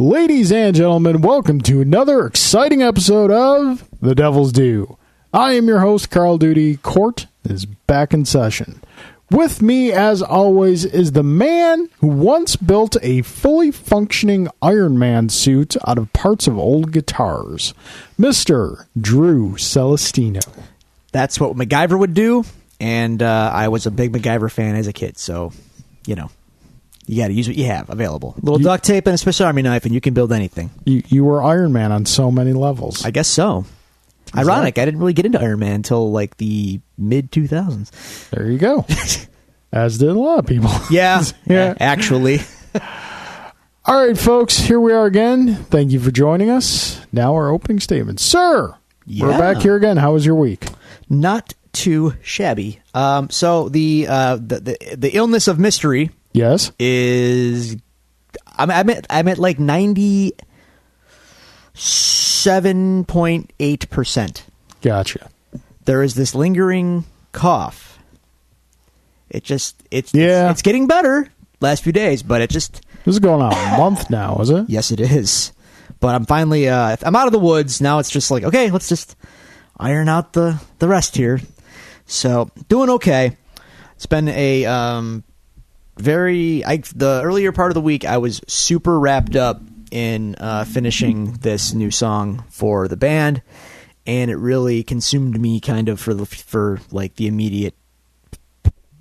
Ladies and gentlemen, welcome to another exciting episode of The Devil's Due. I am your host, Carl Duty. Court is back in session. With me, as always, is the man who once built a fully functioning Iron Man suit out of parts of old guitars, Mr. Drew Celestino. That's what MacGyver would do, and I was a big MacGyver fan as a kid, so, you know. You got to use what you have available. A little duct tape and a Swiss Army knife, and you can build anything. You were Iron Man on so many levels. I guess so. Ironic, I didn't really get into Iron Man until like the mid-2000s. There you go. As did a lot of people. Yeah, actually. All right, folks, here we are again. Thank you for joining us. Now our opening statement. Sir, we're back here again. How was your week? Not too shabby. So the illness of mystery... Yes. Is I'm at like 97.8%. Gotcha. There is this lingering cough. It's getting better last few days, but this is going on a month now, is it? Yes, it is. But I'm finally I'm out of the woods now. It's just like, okay, let's just iron out the rest here. So doing okay. It's been a the earlier part of the week, I was super wrapped up in finishing this new song for the band, and it really consumed me kind of for like the immediate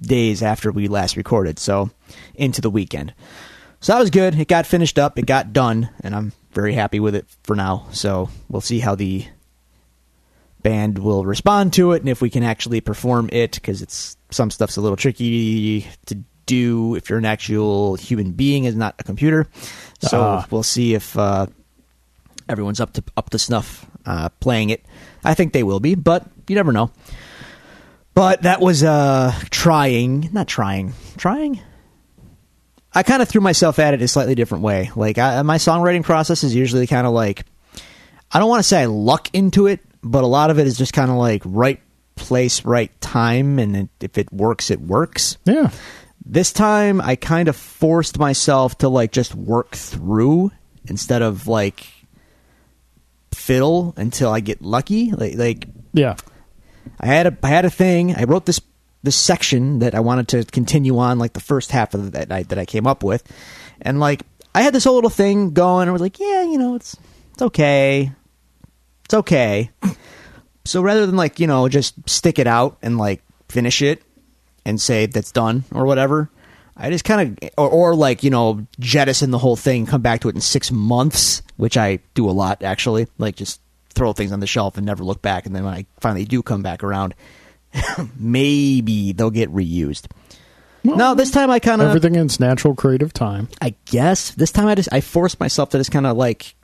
days after we last recorded, so into the weekend. So that was good. It got finished up, it got done, and I'm very happy with it for now. So we'll see how the band will respond to it and if we can actually perform it, because some stuff's a little tricky to do if you're an actual human being and not a computer. So we'll see if everyone's up to snuff playing it. I think they will be, but you never know. But that was trying. I kind of threw myself at it a slightly different way. Like my songwriting process is usually kind of like, I don't want to say I luck into it, but a lot of it is just kind of like right place, right time, and if it works, it works. Yeah. This time, I kind of forced myself to like just work through instead of like fiddle until I get lucky. Like yeah, I had a thing. I wrote this section that I wanted to continue on, like the first half of that night that I came up with, and like I had this whole little thing going. I was like, yeah, it's okay, it's okay. So rather than like just stick it out and like finish it and say that's done or whatever, I just kind of or like jettison the whole thing, come back to it in 6 months, which I do a lot actually, like just throw things on the shelf and never look back, and then when I finally do come back around, maybe they'll get reused. Well, no, this time I kind of everything in its natural creative time. I guess this time I forced myself to just kind of like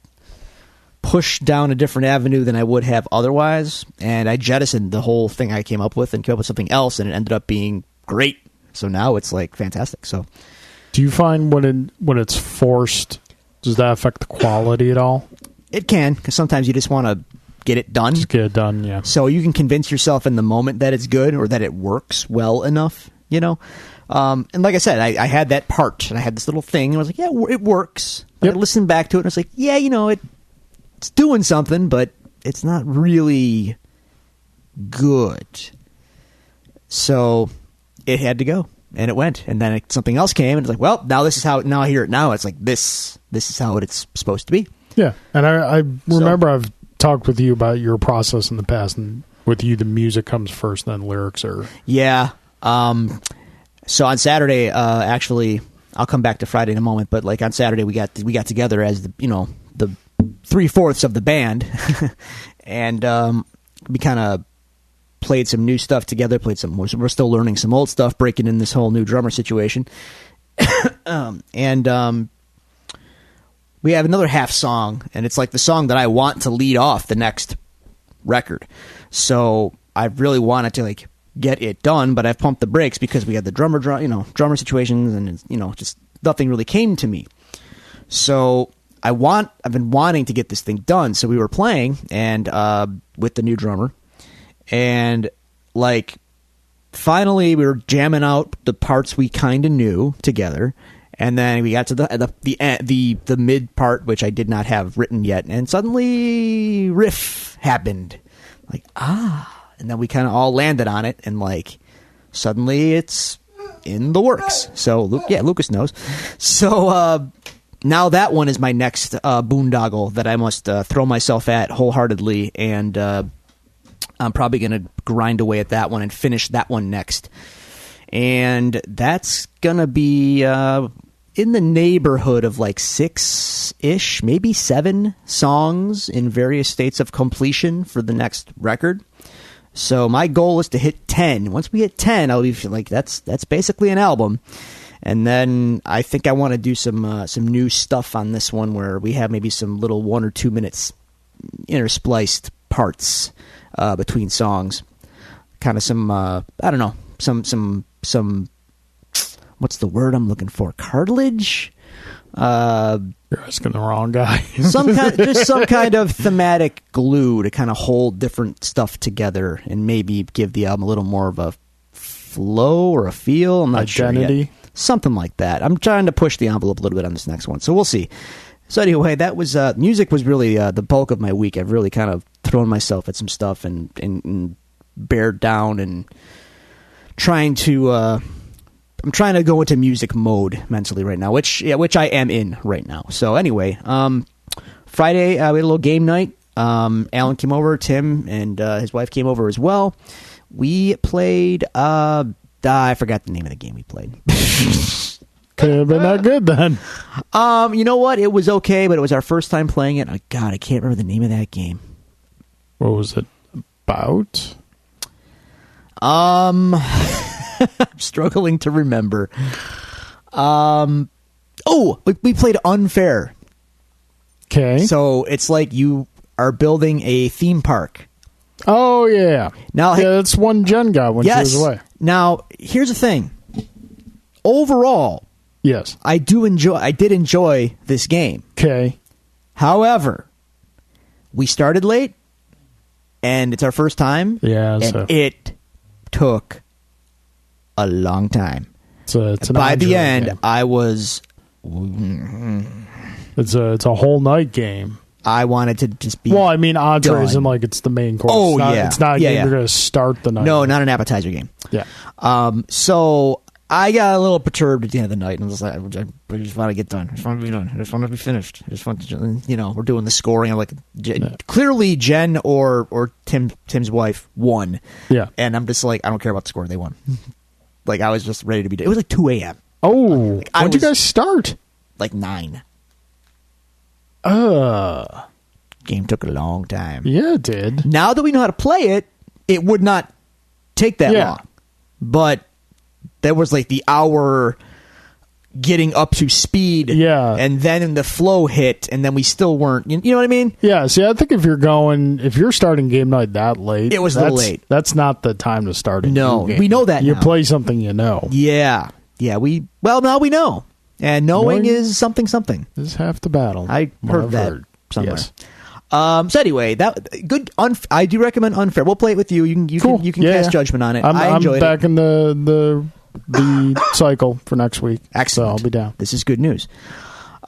push down a different avenue than I would have otherwise, and I jettisoned the whole thing I came up with and came up with something else, and it ended up being great. So now it's like fantastic. So do you find when it's forced, does that affect the quality at all? It can, because sometimes you just want to get it done. Just get it done, yeah. So you can convince yourself in the moment that it's good or that it works well enough, And like I said, I had that part, and I had this little thing, and I was like, yeah, it works. But I listened back to it, and I was like, yeah, it's doing something, but it's not really good. So it had to go, and it went, and then something else came, and it's like, well, now I hear it now. It's like this is how it's supposed to be. Yeah, and I remember I've talked with you about your process in the past, and with you, the music comes first, then lyrics are... Yeah. So on Saturday, actually, I'll come back to Friday in a moment, but like on Saturday, we got together as the 3/4 of the band, and we kind of played some new stuff together. We're still learning some old stuff, breaking in this whole new drummer situation, and we have another half song, and it's like the song that I want to lead off the next record. So I really wanted to like get it done, but I've pumped the brakes because we had the drummer situations, and just nothing really came to me. So I've been wanting to get this thing done. So we were playing and with the new drummer, and like finally we were jamming out the parts we kind of knew together, And then we got to the mid part, which I did not have written yet, and suddenly riff happened. Like, and then we kind of all landed on it, and like suddenly it's in the works. So Lucas knows. So now that one is my next boondoggle that I must throw myself at wholeheartedly, and I'm probably going to grind away at that one and finish that one next. And that's going to be in the neighborhood of like 6-ish, maybe 7 songs in various states of completion for the next record. So my goal is to hit 10. Once we hit 10, I'll be like, that's basically an album. And then I think I want to do some new stuff on this one where we have maybe some little 1 or 2 minutes interspliced parts between songs. Kind of some, I don't know, some what's the word I'm looking for? Cartilage? You're asking the wrong guy. some kind of thematic glue to kind of hold different stuff together and maybe give the album a little more of a flow or a feel. I'm not sure yet. Something like that. I'm trying to push the envelope a little bit on this next one, so we'll see. So anyway, that was music was really the bulk of my week. I've really kind of thrown myself at some stuff and bared down and trying to. I'm trying to go into music mode mentally right now, which I am in right now. So anyway, Friday we had a little game night. Alan came over, Tim and his wife came over as well. We played. I forgot the name of the game we played. Could have been that good then. You know what? It was okay, but it was our first time playing it. God, I can't remember the name of that game. What was it about? I'm struggling to remember. We played Unfair. Okay. So it's like you are building a theme park. Oh, yeah. Now, that's one Jen got when she was away. Now, here's the thing. Overall, yes, I did enjoy this game. Okay. However, we started late, and it's our first time. Yeah. And it took a long time. By the end, game. I was. It's a whole night game. I wanted to just be. Well, I mean, entree isn't done. like it's the main course. Oh, It's not a game you're going to start the night. No, with. not an appetizer game. Yeah. So I got a little perturbed at the end of the night and was like, I just want to get done. I just want to be done. I just want to be finished. I just want to, we're doing the scoring. I'm like, clearly Jen or Tim's wife won. Yeah. And I'm just like, I don't care about the score. They won. Like, I was just ready to be done. It was like 2 a.m. Oh, when did you guys start? Like 9. Game took a long time. Yeah, it did. Now that we know how to play it, it would not take that long. But there was like the hour getting up to speed. Yeah. And then the flow hit, and then we still weren't. You know what I mean? Yeah. See, I think if you're starting game night that late, it was a little late. That's not the time to start. No, we know that. You now. play something you know. Yeah. Now we know, and knowing is something. Is half the battle. I heard that somewhere. Yes. So anyway, that good. I do recommend Unfair. We'll play it with you. You can cast judgment on it. I enjoyed it. I'm back in the cycle for next week. Excellent. So I'll be down. This is good news.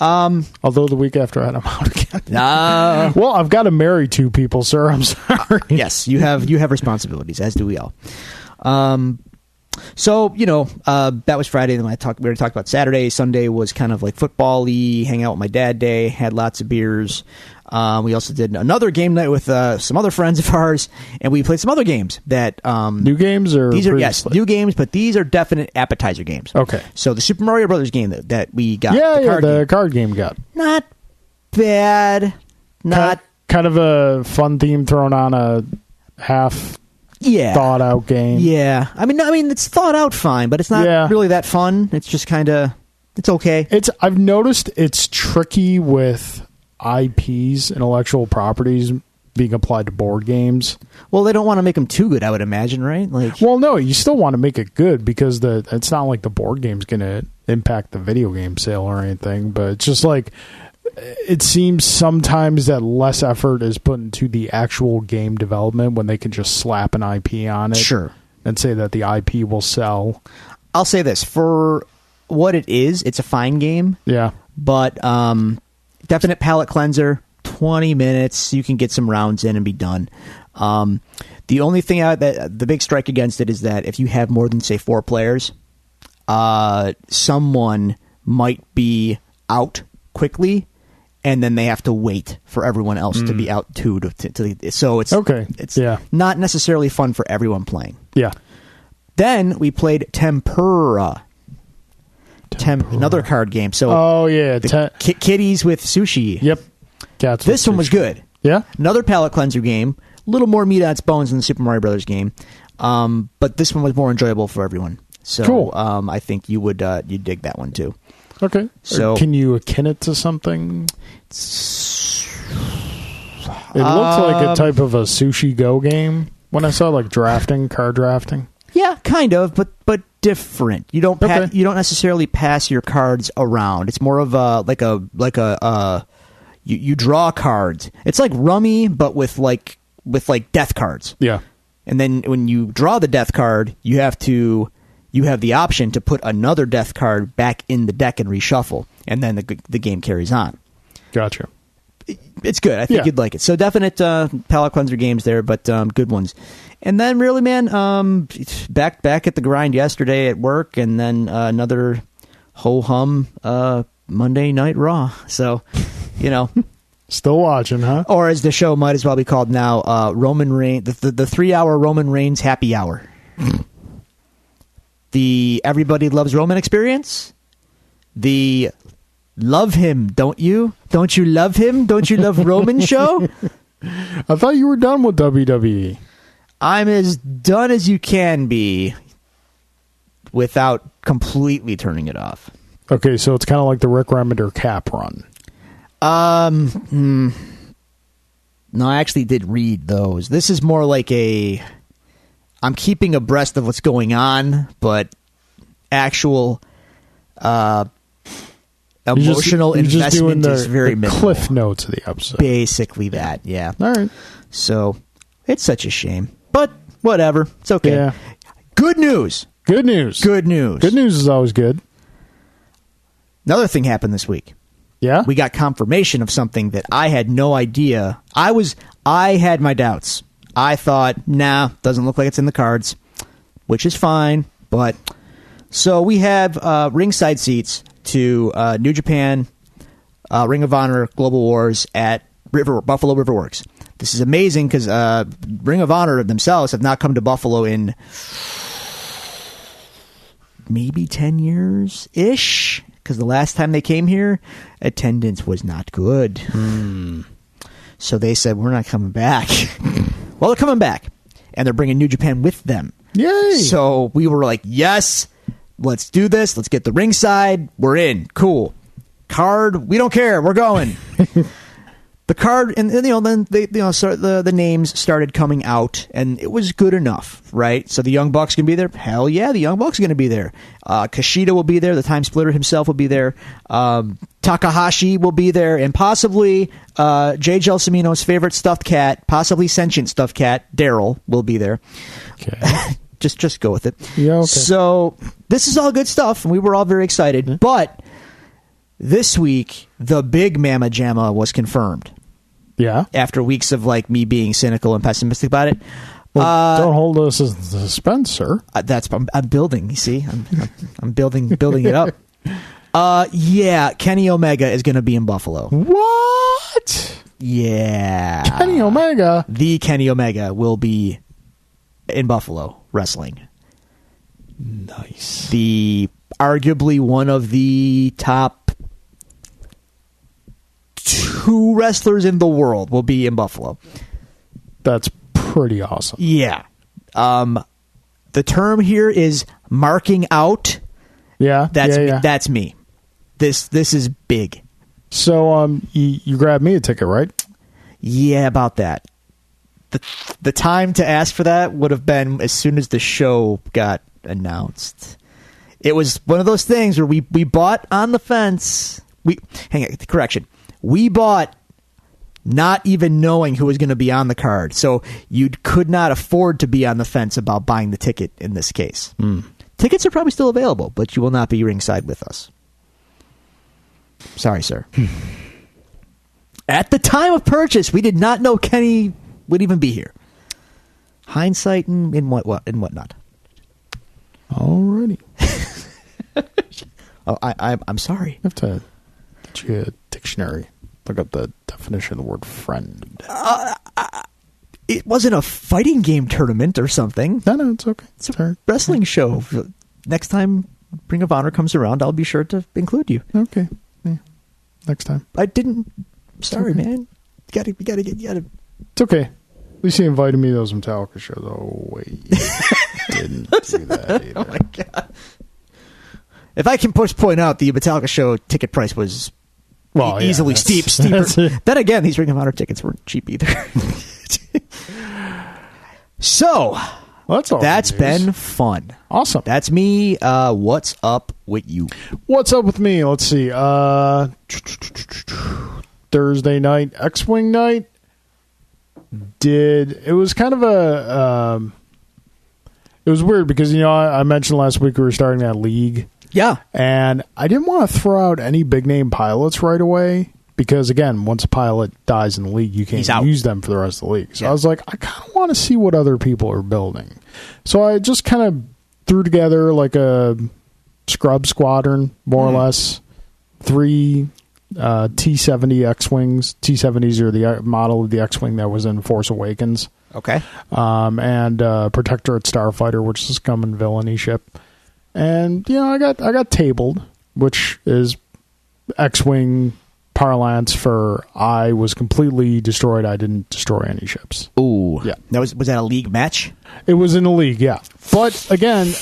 Although the week after that, I'm out again. Well, I've got to marry 2 people, sir. I'm sorry. Yes, you have responsibilities, as do we all. So, that was Friday. Then we already talked about Saturday. Sunday was kind of like football-y, hang out with my dad day, had lots of beers. We also did another game night with some other friends of ours, and we played some other games that... new games? Or these are, yes, new games, but these are definite appetizer games. Okay. So the Super Mario Brothers game that we got. The card game got. Not bad. Not... Kind of a fun theme thrown on a half... thought out game. Yeah. I mean it's thought out fine, but it's not really that fun. It's just kind of it's okay. I've noticed it's tricky with IPs, intellectual properties, being applied to board games. Well, they don't want to make them too good, I would imagine, right? Well, no, you still want to make it good because it's not like the board game's going to impact the video game sale or anything, but it's just like it seems sometimes that less effort is put into the actual game development when they can just slap an IP on it. Sure. And say that the IP will sell. I'll say this. For what it is. It's a fine game, Yeah. but definite palate cleanser. 20 minutes, you can get some rounds in and be done. The only thing the big strike against it is that if you have more than, say, 4 players, someone might be out quickly, and then they have to wait for everyone else to be out too. So it's Okay. It's Yeah. not necessarily fun for everyone playing. Yeah. Then we played Tempura. Another card game. So Oh, yeah. kitties with sushi. Yep. Cats with This one was sushi. good. Yeah? Another palate cleanser game. A little more meat on its bones than the Super Mario Brothers game. But this one was more enjoyable for everyone. So Cool. I think you would you'd dig that one too. Okay. So- Or can you akin it to something? It looks like a type of a Sushi Go game when I saw like drafting, card drafting. Yeah, kind of, but different. You don't Okay. you don't necessarily pass your cards around. It's more of a you draw cards. It's like Rummy, but with like death cards. Yeah. And then when you draw the death card, you have the option to put another death card back in the deck and reshuffle, and then the game carries on. Gotcha. It's good. I think Yeah. you'd like it. So definite palate cleanser games there, but good ones. And then really, man, back at the grind yesterday at work, and then another ho hum Monday Night Raw. So, Still watching, huh? or as the show might as well be called now, Roman Reigns, the 3-hour Roman Reigns happy hour. The Everybody Loves Roman experience. The Love Him, don't you? Don't you love him? Don't you love Roman show? I thought you were done with WWE. I'm as done as you can be without completely turning it off. Okay, so it's kind of like the Rick Remender Cap run. No, I actually did read those. This is more like I'm keeping abreast of what's going on, but actual emotional You're just doing investment is very the minimal. cliff notes of the episode. Basically that, yeah. All right. So it's such a shame, but whatever. It's okay. Yeah. Good news. Good news. Good news. Good news is always good. Another thing happened this week. Yeah? We got confirmation of something that I had no idea. I had my doubts. I thought, nah, doesn't look like it's in the cards, which is fine. But so we have ringside seats to New Japan, Ring of Honor, Global Wars at Buffalo Riverworks. This is amazing because Ring of Honor themselves have not come to Buffalo in maybe 10 years ish. Because the last time they came here, attendance was not good. So they said, we're not coming back. Well, they're coming back. And they're bringing New Japan with them. Yay! So we were like, yes, let's do this. Let's get the ringside. We're in. Cool. Card, we don't care. We're going. The card, and then the names started coming out, and it was good enough, right? So the Young Bucks can be there. Hell yeah, the Young Bucks are going to be there. Kushida will be there. The Time Splitter himself will be there. Takahashi will be there, and possibly Jay Gelsomino's favorite stuffed cat, possibly sentient stuffed cat, Daryl, will be there. Okay. Just go with it. Yeah, okay. So this is all good stuff, and we were all very excited. Yeah. But this week, the big Mama Jamma was confirmed. Yeah? After weeks of like me being cynical and pessimistic about it. Well, don't hold us in suspense, sir. I'm building. You see, I'm building it up. Yeah, Kenny Omega is going to be in Buffalo. What? Yeah, Kenny Omega? the Kenny Omega will be in Buffalo wrestling. Nice. The arguably one of the top 2 wrestlers in the world will be in Buffalo. That's pretty awesome. Yeah. The term here is marking out. Yeah? That's yeah. that's me. This is big. So you grabbed me a ticket, right? Yeah, about that. The time to ask for that would have been as soon as the show got announced. It was one of those things where we bought on the fence. Correction. We bought not even knowing who was going to be on the card. So you could not afford to be on the fence about buying the ticket in this case. Tickets are probably still available, but you will not be ringside with us. Sorry, sir. At the time of purchase, we did not know Kenny would even be here. Hindsight and whatnot. Alrighty. Oh, I'm sorry. I have to get you a dictionary. Look up the definition of the word friend. It wasn't a fighting game tournament or something. No, it's okay. It's a wrestling show. Next time Ring of Honor comes around, I'll be sure to include you. Okay. Yeah. Next time. I didn't. Sorry, okay. man. You gotta. It's okay. At least you invited me to those Metallica shows. Oh, wait. Didn't do that either. Oh, my God. If I can point out, the Metallica show ticket price was easily steeper. Then again, these Ring of Honor tickets weren't cheap either. So, that's been fun. Awesome. That's me. What's up with you? What's up with me? Let's see. Thursday night, X-Wing night. It was kind of it was weird because, I mentioned last week we were starting that league. Yeah. And I didn't want to throw out any big name pilots right away because, again, once a pilot dies in the league, you can't use them for the rest of the league. So I was like, I kind of want to see what other people are building. So I just kind of threw together like a scrub squadron, more or less. 3 T-70 X-Wings. T-70s are the model of the X-Wing that was in Force Awakens. Okay. And Protectorate Starfighter, which is a common villainy ship. And I got tabled, which is X-Wing parlance for I was completely destroyed. I didn't destroy any ships. Ooh, yeah. Was that a league match? It was in a league, yeah. But again,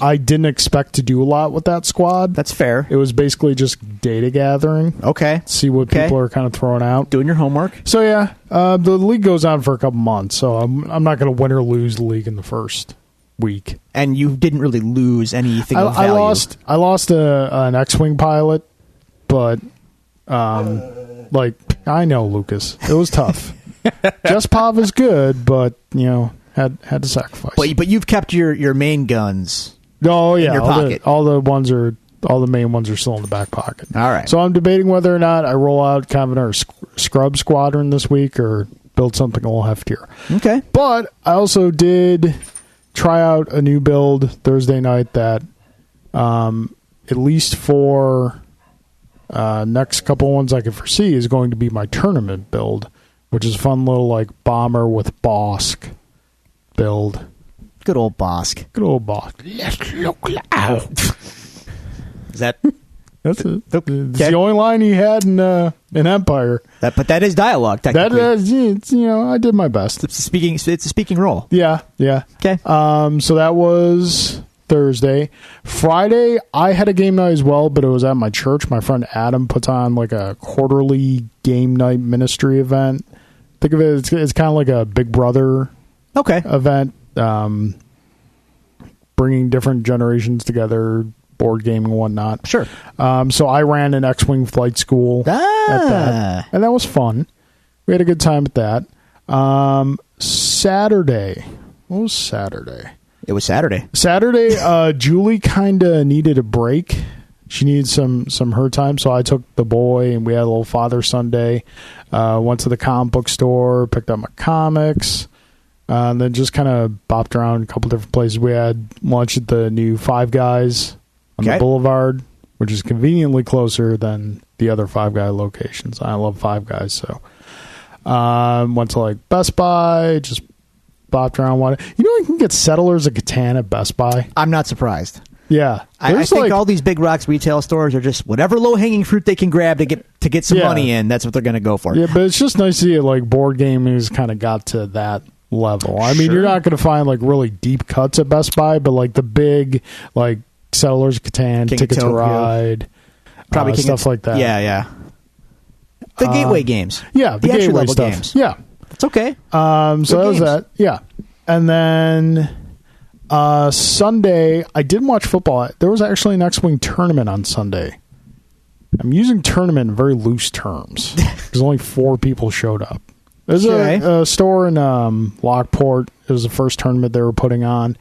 I didn't expect to do a lot with that squad. That's fair. It was basically just data gathering. Okay. See what people are kind of throwing out. Doing your homework. So yeah, the league goes on for a couple months. So I'm not going to win or lose the league in the first week. And you didn't really lose anything of value. I lost an X-Wing pilot, but I know, Lucas, it was tough. Jespov is good, but had to sacrifice. But you've kept your main guns. Oh yeah, in your pocket. All the main ones are still in the back pocket. All right. So I'm debating whether or not I roll out kind of our scrub squadron this week or build something a little heftier. Okay. But I also did try out a new build Thursday night that, at least for next couple ones I can foresee, is going to be my tournament build, which is a fun little bomber with Bosk build. Good old Bosk. Good old Bosk. Let's look out. Is that? That's it. It's the only line he had in Empire. But that is dialogue, technically. That is, I did my best. It's a speaking role. Yeah. Okay. So that was Thursday. Friday, I had a game night as well, but it was at my church. My friend Adam puts on a quarterly game night ministry event. Think of it, it's kind of like a Big Brother event, bringing different generations together, board gaming and whatnot. Sure. So I ran an X-Wing flight school at that, and that was fun. We had a good time at that. Saturday. What was Saturday? It was Saturday. Julie kind of needed a break. She needed some her time, so I took the boy, and we had a little Father-Son day. Went to the comic book store, picked up my comics, and then just kind of bopped around a couple different places. We had lunch at the new Five Guys on the Boulevard, which is conveniently closer than the other Five Guy locations. I love Five Guys, so went to Best Buy, just bopped around. You can get Settlers of Catan at Best Buy. I'm not surprised. Yeah, I think all these big rocks retail stores are just whatever low hanging fruit they can grab to get some money in. That's what they're going to go for. Yeah, but it's just nice to see it. Board gaming has kind of got to that level. I mean, you're not going to find really deep cuts at Best Buy, but the big Settlers of Catan, Ticket to Ride, probably stuff like that. Yeah. The gateway games. Yeah, the gateway stuff. Games. Yeah, it's okay. So that was that. Yeah, and then Sunday I didn't watch football. There was actually an X-Wing tournament on Sunday. I'm using tournament in very loose terms because only 4 people showed up. There's a store in Lockport. It was the first tournament they were putting on.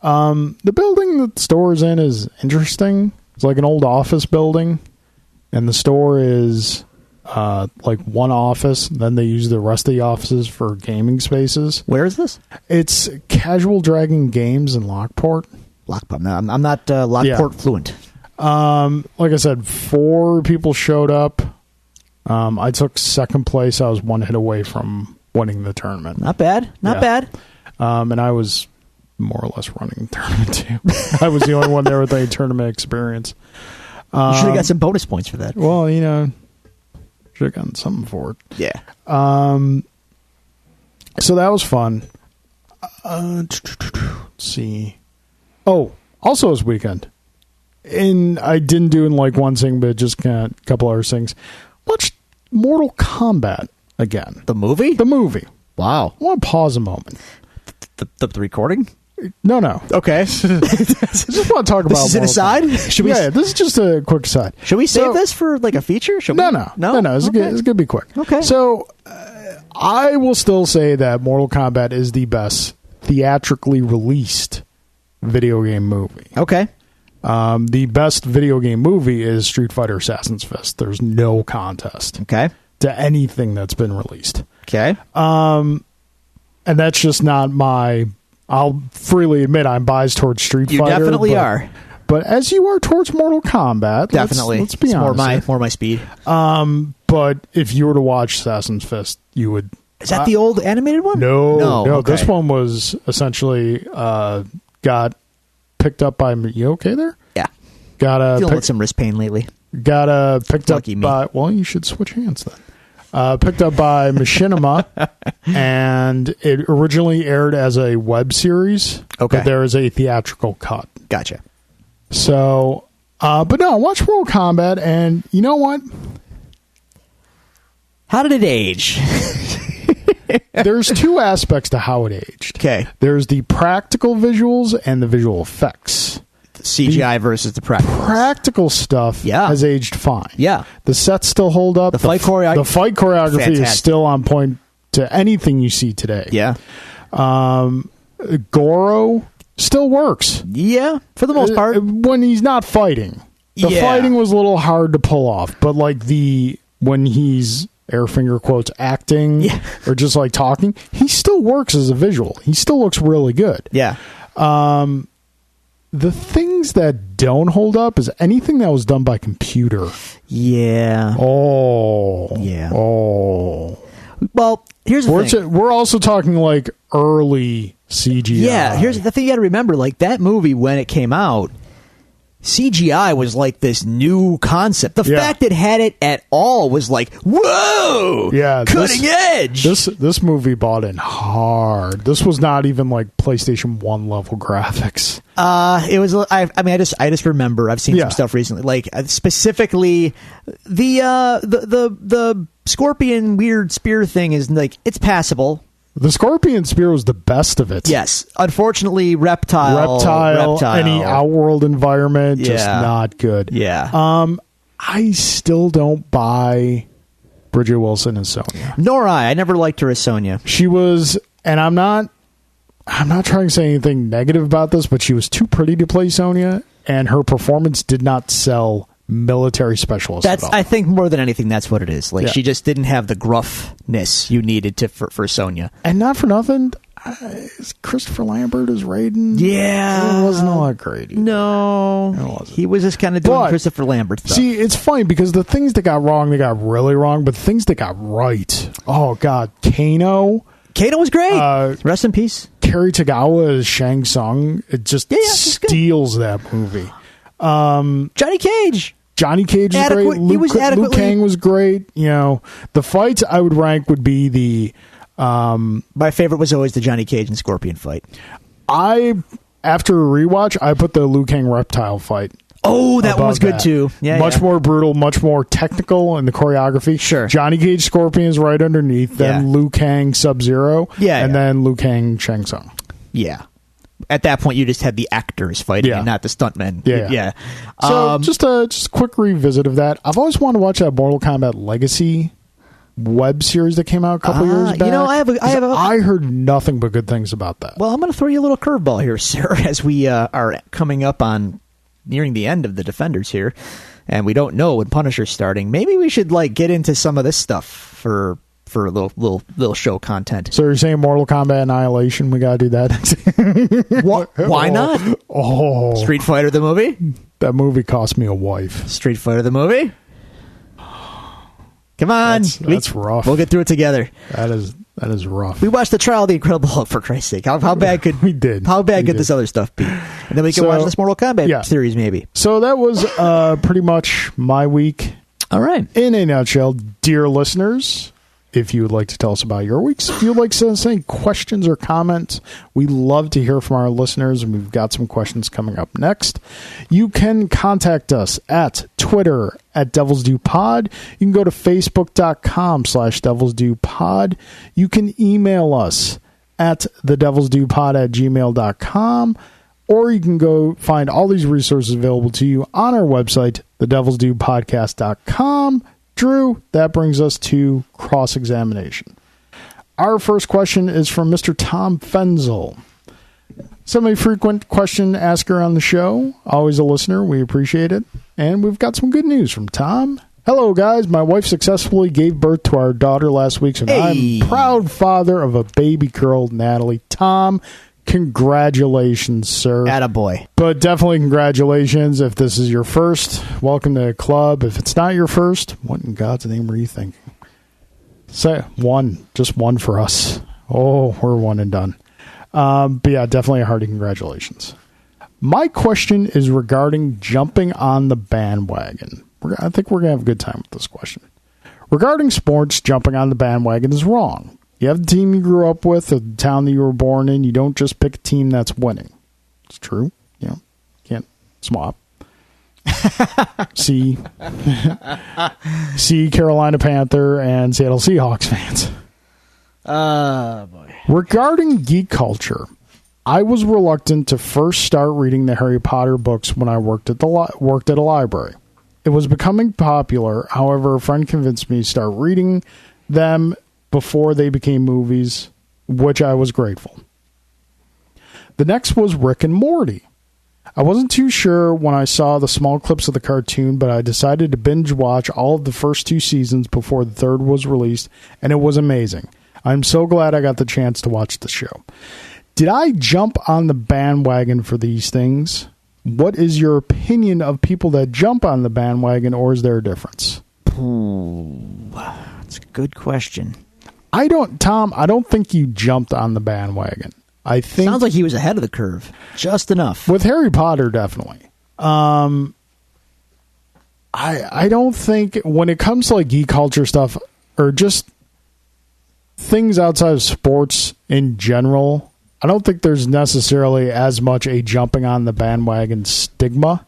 The building that the store is in is interesting. It's like an old office building, and the store is like one office. Then they use the rest of the offices for gaming spaces. Where is this? It's Casual Dragon Games in Lockport. Lockport. No, I'm not Lockport fluent. Like I said, 4 people showed up. I took second place. I was 1 hit away from winning the tournament. Not bad. Not bad. And I was more or less running the tournament too. I was the only one there with any tournament experience. You should have got some bonus points for that. Well, should have gotten something for it. Yeah. So that was fun. Let's see. Oh, also this weekend. And I didn't do in like one thing, but just a couple other things. Watched Mortal Kombat again. The movie? The movie. Wow. I want to pause a moment. The recording? No. Okay. I just want to talk about This is an aside? This is just a quick aside. Should we save this for like a feature? No. It's going to be quick. Okay. So I will still say that Mortal Kombat is the best theatrically released video game movie. Okay. The best video game movie is Street Fighter Assassin's Fist. There's no contest Okay. to anything that's been released. Okay. And that's just not my... I'll freely admit I'm biased towards Street You Fighter. definitely are. But as you are towards Mortal Kombat, Definitely. let's be it's honest. more my speed. But if you were to watch Assassin's Fist, you would... Is that the old animated one? No. Okay. This one was essentially got picked up by... You okay there? Yeah. Got Dealing with some wrist pain lately. picked up Lucky me. by... Well, you should switch hands then. Picked up by Machinima, and it originally aired as a web series. Okay. But there is a theatrical cut. Gotcha. So, but no, watch Mortal Kombat, and you know what? How did it age? There's 2 aspects to how it aged. Okay. There's the practical visuals and the visual effects. CGI versus the practical. Practical stuff has aged fine. Yeah. The sets still hold up. The fight choreography. The fight choreography is Fantastic. still on point to anything you see today. Yeah. Goro still works. Yeah, for the most part. When he's not fighting. The Yeah. fighting was a little hard to pull off, but like when he's air finger quotes acting or just like talking, he still works as a visual. He still looks really good. Yeah. The things that don't hold up is anything that was done by computer. Yeah. Oh. Yeah. Oh. Well, here's the thing. We're also talking like early CGI. Yeah, here's the thing you got to remember. Like, that movie, when it came out, CGI was like this new concept. The fact it had it at all was like, whoa! Yeah, cutting edge! This movie bought in hard. This was not even like PlayStation 1 level graphics. It was. I just remember. I've seen some stuff recently. Like, specifically, the scorpion weird spear thing is like, it's passable. The Scorpion Spear was the best of it. Yes. Unfortunately, Reptile. Any outworld environment, just not good. Yeah. I still don't buy Bridget Wilson as Sonya. Nor I. I never liked her as Sonya. She was, and I'm not trying to say anything negative about this, but she was too pretty to play Sonya, and her performance did not sell military specialists. I think more than anything, that's what it is. Like, she just didn't have the gruffness you needed for Sonya. And not for nothing, Christopher Lambert as Raiden. Yeah, it wasn't all that great either. No, it wasn't. He was just kind of doing Christopher Lambert stuff. See, it's funny because the things that got wrong, they got really wrong, but the things that got right, oh god, Kano was great. Rest in peace. Kerry Tagawa as Shang Tsung. It just steals that movie. Johnny Cage was great. Liu Kang was great. You know, the fights I would rank would be the... my favorite was always the Johnny Cage and Scorpion fight. After a rewatch, I put the Liu Kang Reptile fight. Oh, that one was good too. Yeah, much more brutal, much more technical in the choreography. Sure. Johnny Cage Scorpion's right underneath, then Liu Kang Sub-Zero, and then Liu Kang Shang Tsung. Yeah. At that point, you just had the actors fighting and not the stuntmen. Yeah. So just a quick revisit of that. I've always wanted to watch that Mortal Kombat Legacy web series that came out a couple years back. I heard nothing but good things about that. Well, I'm going to throw you a little curveball here, sir, as we are coming up on nearing the end of the Defenders here, and we don't know when Punisher's starting. Maybe we should get into some of this stuff for a little show content. So you're saying Mortal Kombat Annihilation? We got to do that. What? Why not? Oh, Street Fighter the movie. That movie cost me a wife. Street Fighter the movie. Come on, that's rough. We'll get through it together. That is rough. We watched the trial of the Incredible Hulk, for Christ's sake. How bad could we did? How bad could this other stuff be? And then we can watch this Mortal Kombat series, maybe. So that was pretty much my week. All right. In a nutshell, dear listeners, if you would like to tell us about your weeks, if you'd like to send us any questions or comments, we love to hear from our listeners, and we've got some questions coming up next. You can contact us at Twitter at Devils Do Pod. You can go to Facebook.com/Devils Do Pod. You can email us at thedevilsdopod@gmail.com, or you can go find all these resources available to you on our website, thedevilsdopodcast.com. Drew, that brings us to cross-examination. Our first question is from Mr. Tom Fenzel. Semi-frequent question asker on the show. Always a listener. We appreciate it. And we've got some good news from Tom. Hello, guys. My wife successfully gave birth to our daughter last week, so I'm proud father of a baby girl, Natalie. Tom, congratulations, sir. Attaboy. But definitely congratulations. If this is your first, welcome to the club. If it's not your first, what in God's name were you thinking? Say one. Just one for us. Oh, we're one and done. But yeah, definitely a hearty congratulations. My question is regarding jumping on the bandwagon. I think we're going to have a good time with this question. Regarding sports, jumping on the bandwagon is wrong. You have the team you grew up with, or the town that you were born in. You don't just pick a team that's winning. It's true. Can't swap. See Carolina Panther and Seattle Seahawks fans. Boy. Regarding geek culture, I was reluctant to first start reading the Harry Potter books when I worked at a library. It was becoming popular. However, a friend convinced me to start reading them before they became movies, which I was grateful. The next was Rick and Morty. I wasn't too sure when I saw the small clips of the cartoon, but I decided to binge watch all of the first 2 seasons before the third was released, and it was amazing. I'm so glad I got the chance to watch the show. Did I jump on the bandwagon for these things? What is your opinion of people that jump on the bandwagon, or is there a difference? That's a good question. I don't think you jumped on the bandwagon. I think sounds like he was ahead of the curve, just enough. With Harry Potter, definitely. I don't think when it comes to geek culture stuff or just things outside of sports in general, I don't think there's necessarily as much a jumping on the bandwagon stigma.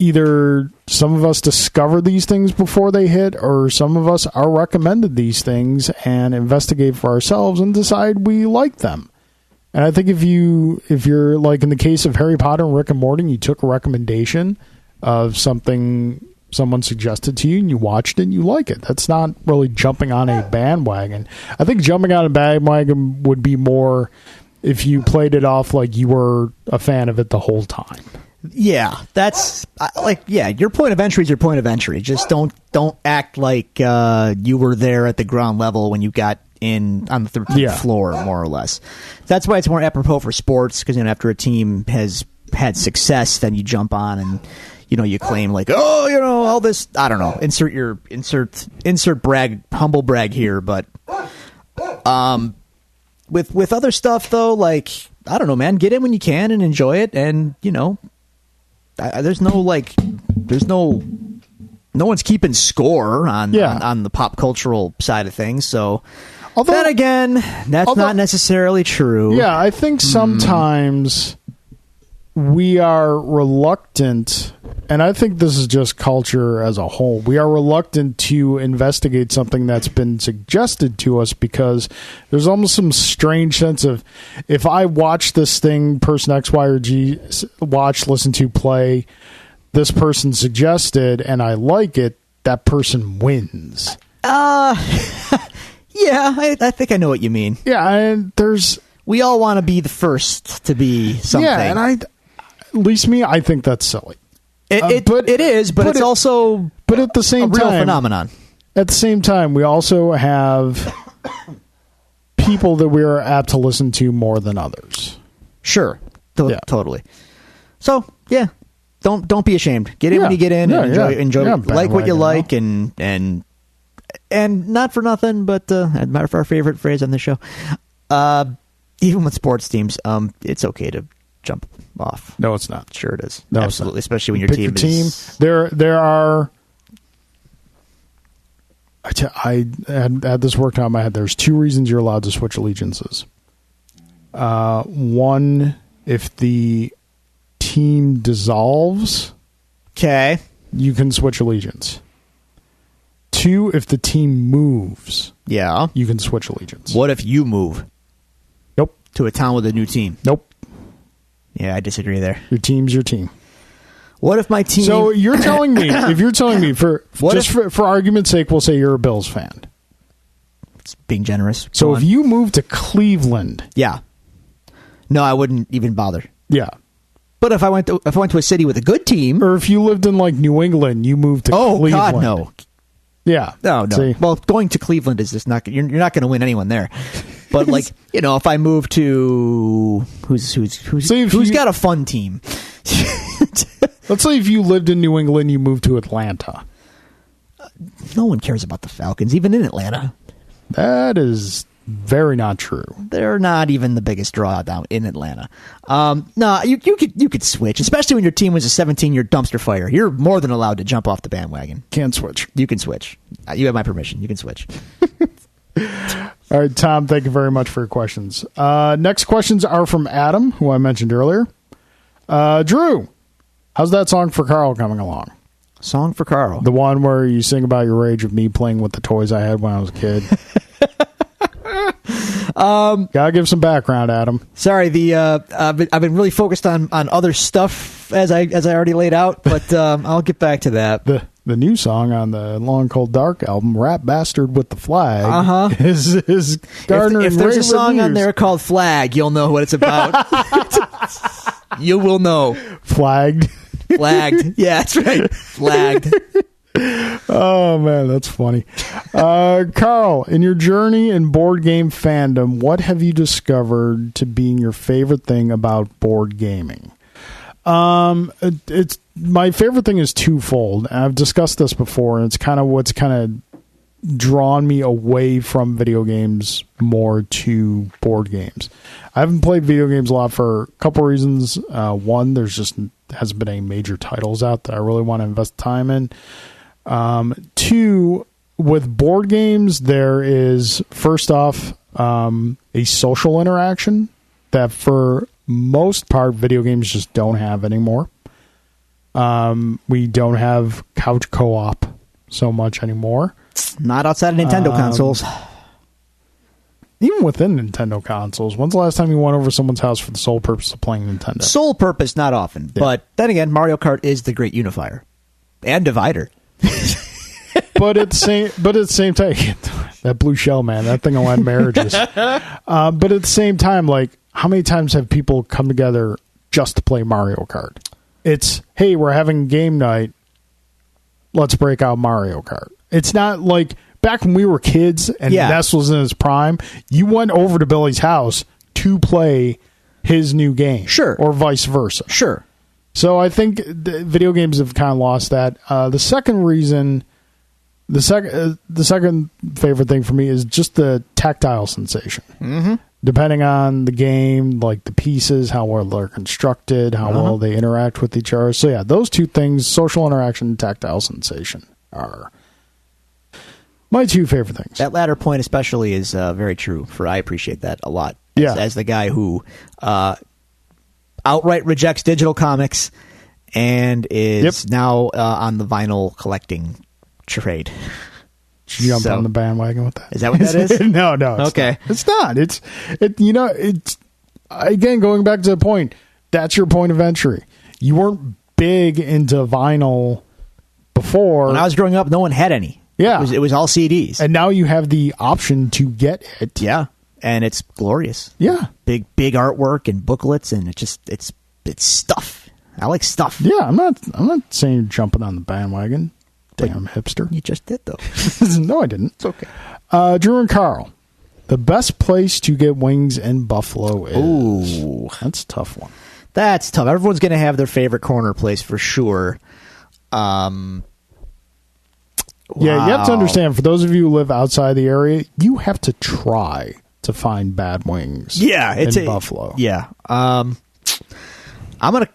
Either some of us discover these things before they hit, or some of us are recommended these things and investigate for ourselves and decide we like them. And I think if you're like in the case of Harry Potter and Rick and Morty, you took a recommendation of something someone suggested to you and you watched it and you like it. That's not really jumping on a bandwagon. I think jumping on a bandwagon would be more if you played it off like you were a fan of it the whole time. Yeah, that's your point of entry is your point of entry. Just don't act like you were there at the ground level when you got in on the 13th floor, more or less. That's why it's more apropos for sports, because after a team has had success, then you jump on and you claim all this. I don't know. Insert brag, humble brag here, but with other stuff though, I don't know, man. Get in when you can and enjoy it, and there's no one's keeping score on the pop cultural side of things. So, then again, that's not necessarily true. Yeah, I think sometimes we are reluctant, and I think this is just culture as a whole. We are reluctant to investigate something that's been suggested to us because there's almost some strange sense of, if I watch this thing person X, Y, or G watch, listen to, play, this person suggested and I like it, that person wins. Yeah, I think I know what you mean. Yeah, and we all want to be the first to be something. Yeah, and at least me, I think that's silly. It is, but it's also but at the same a real time, phenomenon. At the same time, we also have people that we are apt to listen to more than others. Sure, Yeah. totally. So yeah, don't be ashamed. Get in when you get in, and enjoy. Yeah, like what you like, now. and not for nothing, but our favorite phrase on the show. Even with sports teams, it's okay to jump off. No, it's not. Sure, it is. No, absolutely, especially when your Pick team your is. There are. I had this worked out in my head. There's two reasons you're allowed to switch allegiances. One, if the team dissolves, Okay. you can switch allegiance. Two, if the team moves, Yeah. you can switch allegiance. What if you move Nope. to a town with a new team? Nope. Yeah, I disagree there. Your team's your team. What if my team? So you're telling me, if you're telling me, for argument's sake, we'll say you're a Bills fan. It's being generous. So Go if on. you move to Cleveland, yeah, no, I wouldn't even bother. yeah. But if I went to a city with a good team, Or if you lived in like New England, you moved to Cleveland. God, no, Yeah. no. See? Well, going to Cleveland is just not. You're not going to win anyone there. But like if I move to who's got a fun team. Let's say if you lived in New England, you moved to Atlanta. No one cares about the Falcons, even in Atlanta. That is very not true. They're not even the biggest draw down in Atlanta. No, you could switch, especially when your team was a 17-year dumpster fire. You're more than allowed to jump off the bandwagon. Can't switch. You can switch. You have my permission. You can switch. All right, Tom, thank you very much for your questions. Next questions are from Adam, who I mentioned earlier. Drew, how's that song for Carl coming along? Song for Carl. The one where you sing about your rage of me playing with the toys I had when I was a kid. Gotta give some background, Adam. Sorry, I've been really focused on other stuff as I already laid out, but I'll get back to that. The new song on the Long Cold Dark album, "Rap Bastard with the Flag," is garnering If there's a rave song on reviews. there called "Flag," you'll know what it's about. You will know. Flagged. Flagged. Yeah, that's right. Flagged. Oh man, that's funny. Carl, in your journey in board game fandom, what have you discovered to being your favorite thing about board gaming? It's my favorite thing is twofold. I've discussed this before, and it's kind of what's kind of drawn me away from video games more to board games. I haven't played video games a lot for a couple reasons. One, there's just hasn't been any major titles out that I really want to invest time in. Two, with board games, there is first off a social interaction that for most part video games just don't have anymore. We don't have couch co-op so much anymore. Not outside of Nintendo consoles. Even within Nintendo consoles, when's the last time you went over someone's house for the sole purpose of playing Nintendo? Sole purpose, not often. Yeah. But then again, Mario Kart is the great unifier and divider. But at the same time, that blue shell, man, that thing will end marriages. But at the same time, like, how many times have people come together just to play Mario Kart? It's, hey, we're having game night. Let's break out Mario Kart. It's not like back when we were kids and NES was in its prime, you went over to Billy's house to play his new game. Sure. Or vice versa. Sure. So I think the video games have kind of lost that. The second reason, the second favorite thing for me is just the tactile sensation. Mm-hmm. Depending on the game, like the pieces, how well they're constructed, how well they interact with each other. So yeah, those two things, social interaction and tactile sensation, are my two favorite things. That latter point especially is very true. I appreciate that a lot. As the guy who outright rejects digital comics and is now on the vinyl collecting trade. Jump on the bandwagon with that. Is that what that is? No. Okay. It's not. It's again, going back to the point, that's your point of entry. You weren't big into vinyl before. When I was growing up, no one had any. Yeah. It was all CDs. And now you have the option to get it. Yeah. And it's glorious. Yeah. Big artwork and booklets, and it's stuff. I like stuff. Yeah, I'm not saying you're jumping on the bandwagon. Damn hipster. You just did, though. No, I didn't. It's okay. Drew and Carl, the best place to get wings in Buffalo is. Ooh. That's a tough one. That's tough. Everyone's going to have their favorite corner place for sure. Yeah, you have to understand, for those of you who live outside the area, you have to try to find bad wings in Buffalo. Yeah. I'm going to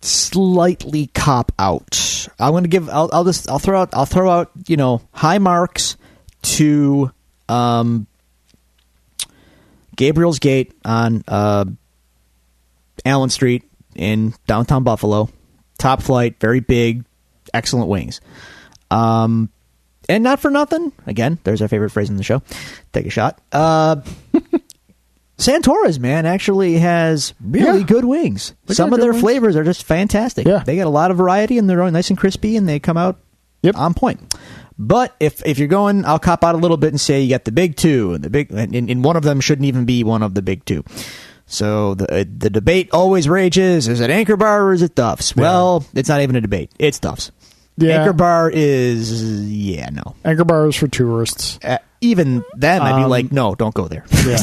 slightly cop out. I'm going to give I'll throw out, high marks to Gabriel's Gate on Allen Street in downtown Buffalo. Top flight, very big, excellent wings. And not for nothing, again, there's our favorite phrase in the show. Take a shot. Santora's, man, actually has really good wings. Some of their flavors are just fantastic. Yeah. They got a lot of variety, and they're really nice and crispy, and they come out on point. But if you're going, I'll cop out a little bit and say you got the big two, and one of them shouldn't even be one of the big two. So the debate always rages: is it Anchor Bar or is it Duff's? Yeah. Well, it's not even a debate. It's Duff's. Yeah. Anchor Bar is no. Anchor Bar is for tourists. Even then, I'd be like, no, don't go there. Yeah.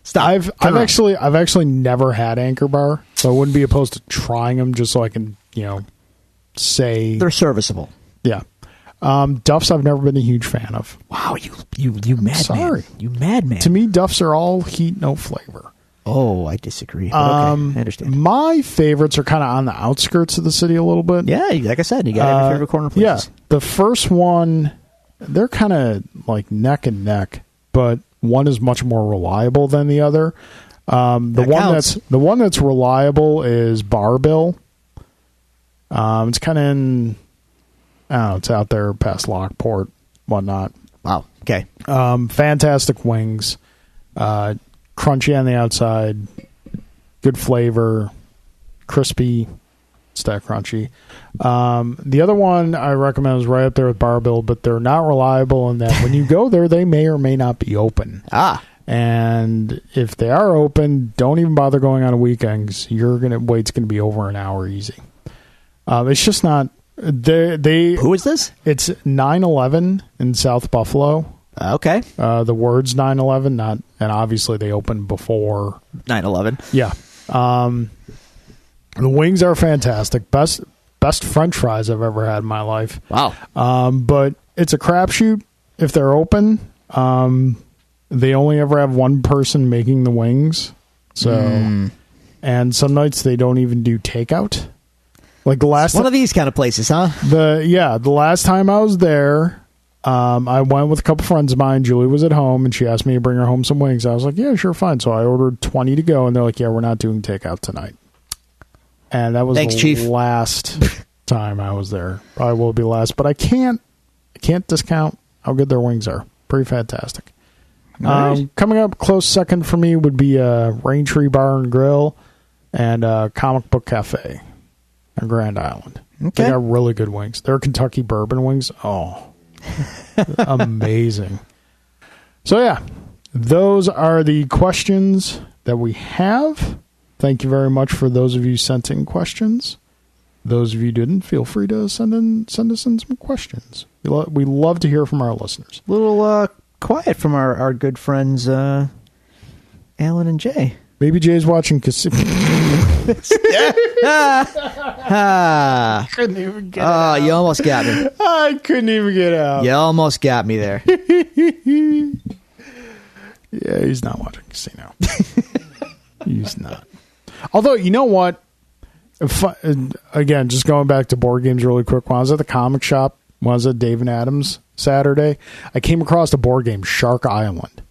Stop. I've actually never had Anchor Bar, so I wouldn't be opposed to trying them just so I can, say they're serviceable. Yeah. Duff's I've never been a huge fan of. Wow, you madman. Sorry. You madman. To me, Duff's are all heat, no flavor. Oh, I disagree. But okay, I understand. My favorites are kind of on the outskirts of the city a little bit. Yeah, like I said, you got your favorite corner places. Yeah, the first one, they're kind of like neck and neck, but one is much more reliable than the other. The one that's reliable is Bar Bill. It's kind of in, I don't know, it's out there past Lockport, whatnot. Wow. Okay. Fantastic wings. Crunchy on the outside, good flavor, crispy, stack crunchy. The other one I recommend is right up there with Bar Bill, but they're not reliable in that when you go there, they may or may not be open. And if they are open, don't even bother going on weekends. Wait's gonna be over an hour easy. It's just not. Who is this? It's 911 in South Buffalo. Okay. The words 9/11, and obviously they opened before 9/11. Yeah. The wings are fantastic. Best French fries I've ever had in my life. Wow. But it's a crapshoot if they're open. They only ever have one person making the wings. So, and some nights they don't even do takeout. Like the last one of these kind of places, huh? The last time I was there. I went with a couple friends of mine. Julie was at home, and she asked me to bring her home some wings. I was like, yeah, sure, fine. So I ordered 20 to go, and they're like, yeah, we're not doing takeout tonight. And that was the last time I was there. Probably will be last, but I can't discount how good their wings are. Pretty fantastic. Right. Coming up close second for me would be Raintree Bar and Grill and Comic Book Cafe on Grand Island. Okay. They got really good wings. They're Kentucky bourbon wings. Oh, amazing. So yeah, those are the questions that we have. Thank you very much for those of you sent in questions. Those of you who didn't, feel free to send us in some questions. We love to hear from our listeners. A little quiet from our good friends Alan and Jay. Maybe Jay's watching Casino. Couldn't even get out. You almost got me. I couldn't even get out. You almost got me there. Yeah, he's not watching Casino. He's not. Although, you know what? Again, just going back to board games really quick. When I was at the comic shop, when I was at Dave and Adams Saturday, I came across a board game, Shark Island.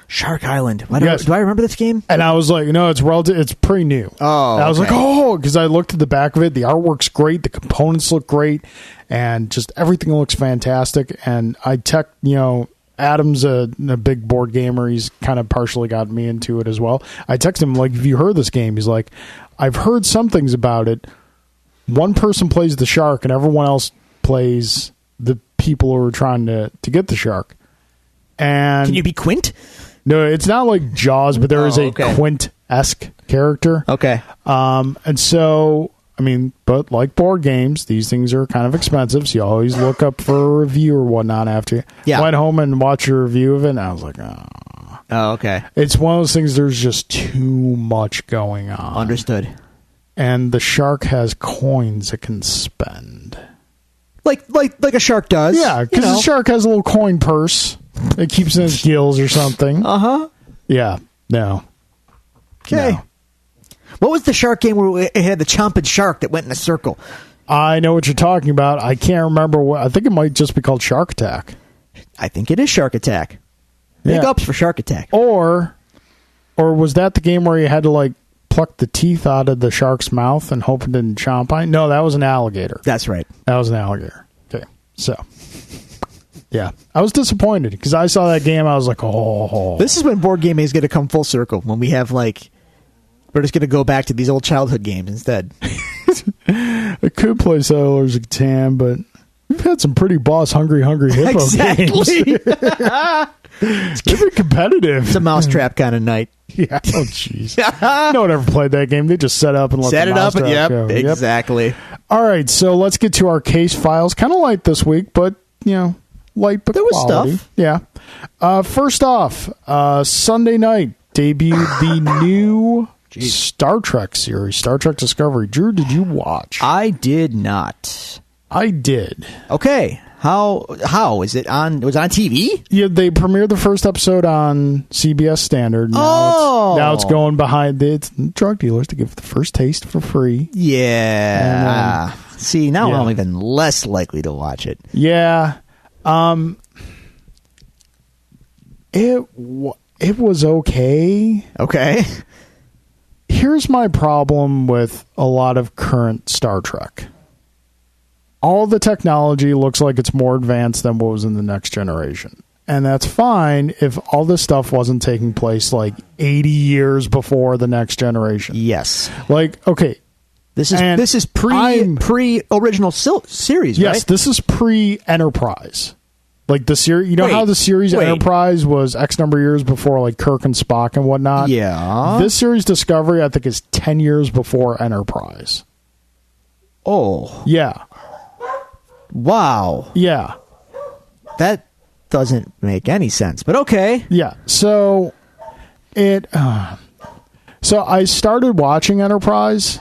Shark Island. Do I remember this game? And I was like, no, it's pretty new. Oh, and I was like, because I looked at the back of it. The artwork's great. The components look great. And just everything looks fantastic. And I Adam's a big board gamer. He's kind of partially got me into it as well. I texted him, like, have you heard this game? He's like, I've heard some things about it. one person plays the shark and everyone else plays the people who are trying to get the shark. And Can you be Quint? no, it's not like Jaws, but there is a okay. Quint-esque character. Okay. And so, I mean, but like board games, these things are kind of expensive, so you always look up for a review or whatnot after you. Yeah. Went home and watched a review of it, and I was like, oh. Oh, okay. It's one of those things, there's just too much going on. Understood. And the shark has coins it can spend. Like a shark does. Yeah, because the shark has a little coin purse. It keeps in his gills or something. Uh-huh. Yeah, no. Okay. No. What was the shark game where it had the chomping shark that went in a circle? I know what you're talking about. I can't remember what. I think it might just be called Shark Attack. I think it is Shark Attack. Big Yeah. ups for Shark Attack. Or was that the game where you had to like pluck the teeth out of the shark's mouth and hope it didn't chomp on? No, that was an alligator. That's right. That was an alligator. Okay, so yeah, I was disappointed because I saw that game. I was like, oh, This is when board gaming is going to come full circle. When we have we're just going to go back to these old childhood games instead. I could play Settlers of Catan, but we've had some pretty hungry hippo games. Exactly. They've been competitive. It's a mousetrap kind of night. Yeah. Oh, jeez. No one ever played that game. They just set up and let Set the it up and mousetrap go. exactly. All right, so let's get to our case files. Kind of light this week, but light but There was quality. stuff. Yeah. First off, Sunday night debuted the new Star Trek series, Star Trek Discovery. Drew, did you watch? I did not. I did. Okay. How is it on? Was it on TV? Yeah, they premiered the first episode on CBS Standard. Now it's going behind the drug dealers to give the first taste for free. Yeah. See, now yeah. I'm even less likely to watch it. Yeah. It was okay. Okay. Here's my problem with a lot of current Star Trek. All the technology looks like it's more advanced than what was in the Next Generation. And that's fine if all this stuff wasn't taking place like 80 years before the Next Generation. Yes. Like, okay. This is pre original series, right? Yes, this is pre-Enterprise. Like the series, how the series Enterprise was X number of years before like Kirk and Spock and whatnot? Yeah. This series Discovery, I think, is 10 years before Enterprise. Oh. Yeah. Wow. Yeah. That doesn't make any sense, but okay. Yeah. So so I started watching Enterprise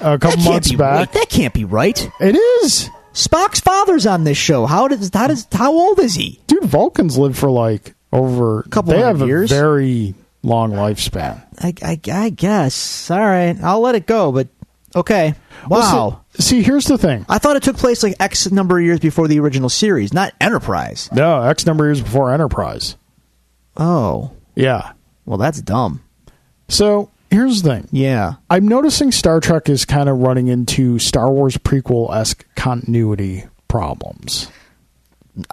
a couple months back. That can't be right. It is. Spock's father's on this show. How old is he? Dude, Vulcans live for like over a couple they hundred have years. A very long lifespan. I guess. All right. I'll let it go, but okay. Wow. Well, see, here's the thing. I thought it took place like X number of years before the original series, not Enterprise. No, X number of years before Enterprise. Oh. Yeah. Well, that's dumb. So, here's the thing. Yeah. I'm noticing Star Trek is kind of running into Star Wars prequel-esque continuity problems.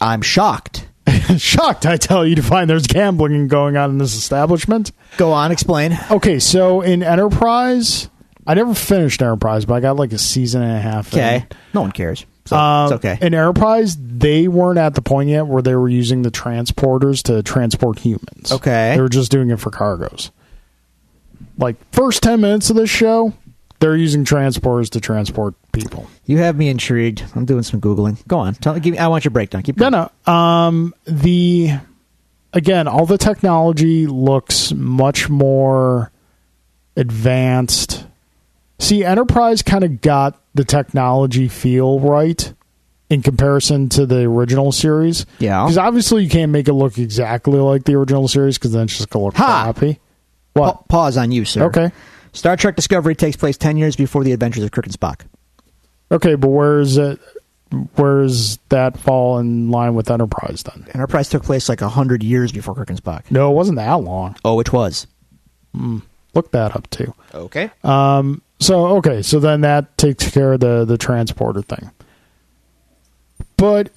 I'm shocked. Shocked, I tell you, to find there's gambling going on in this establishment. Go on, explain. Okay, so in Enterprise, I never finished Enterprise, but I got like a season and a half. Okay. No one cares. So it's okay. In Enterprise, they weren't at the point yet where they were using the transporters to transport humans. Okay. They were just doing it for cargoes. Like, first 10 minutes of this show, they're using transporters to transport people. You have me intrigued. I'm doing some Googling. Go on. I want your breakdown. Keep going. No. Again, all the technology looks much more advanced. See, Enterprise kind of got the technology feel right in comparison to the original series. Yeah. Because obviously you can't make it look exactly like the original series because then it's just going to look crappy. What? Pause on you, sir. Okay. Star Trek Discovery takes place 10 years before the adventures of Kirk and Spock. Okay, but where's that fall in line with Enterprise then? Enterprise took place like 100 years before Kirk and Spock. No, it wasn't that long. Oh, it was. Look that up too. Okay. So then that takes care of the transporter thing. But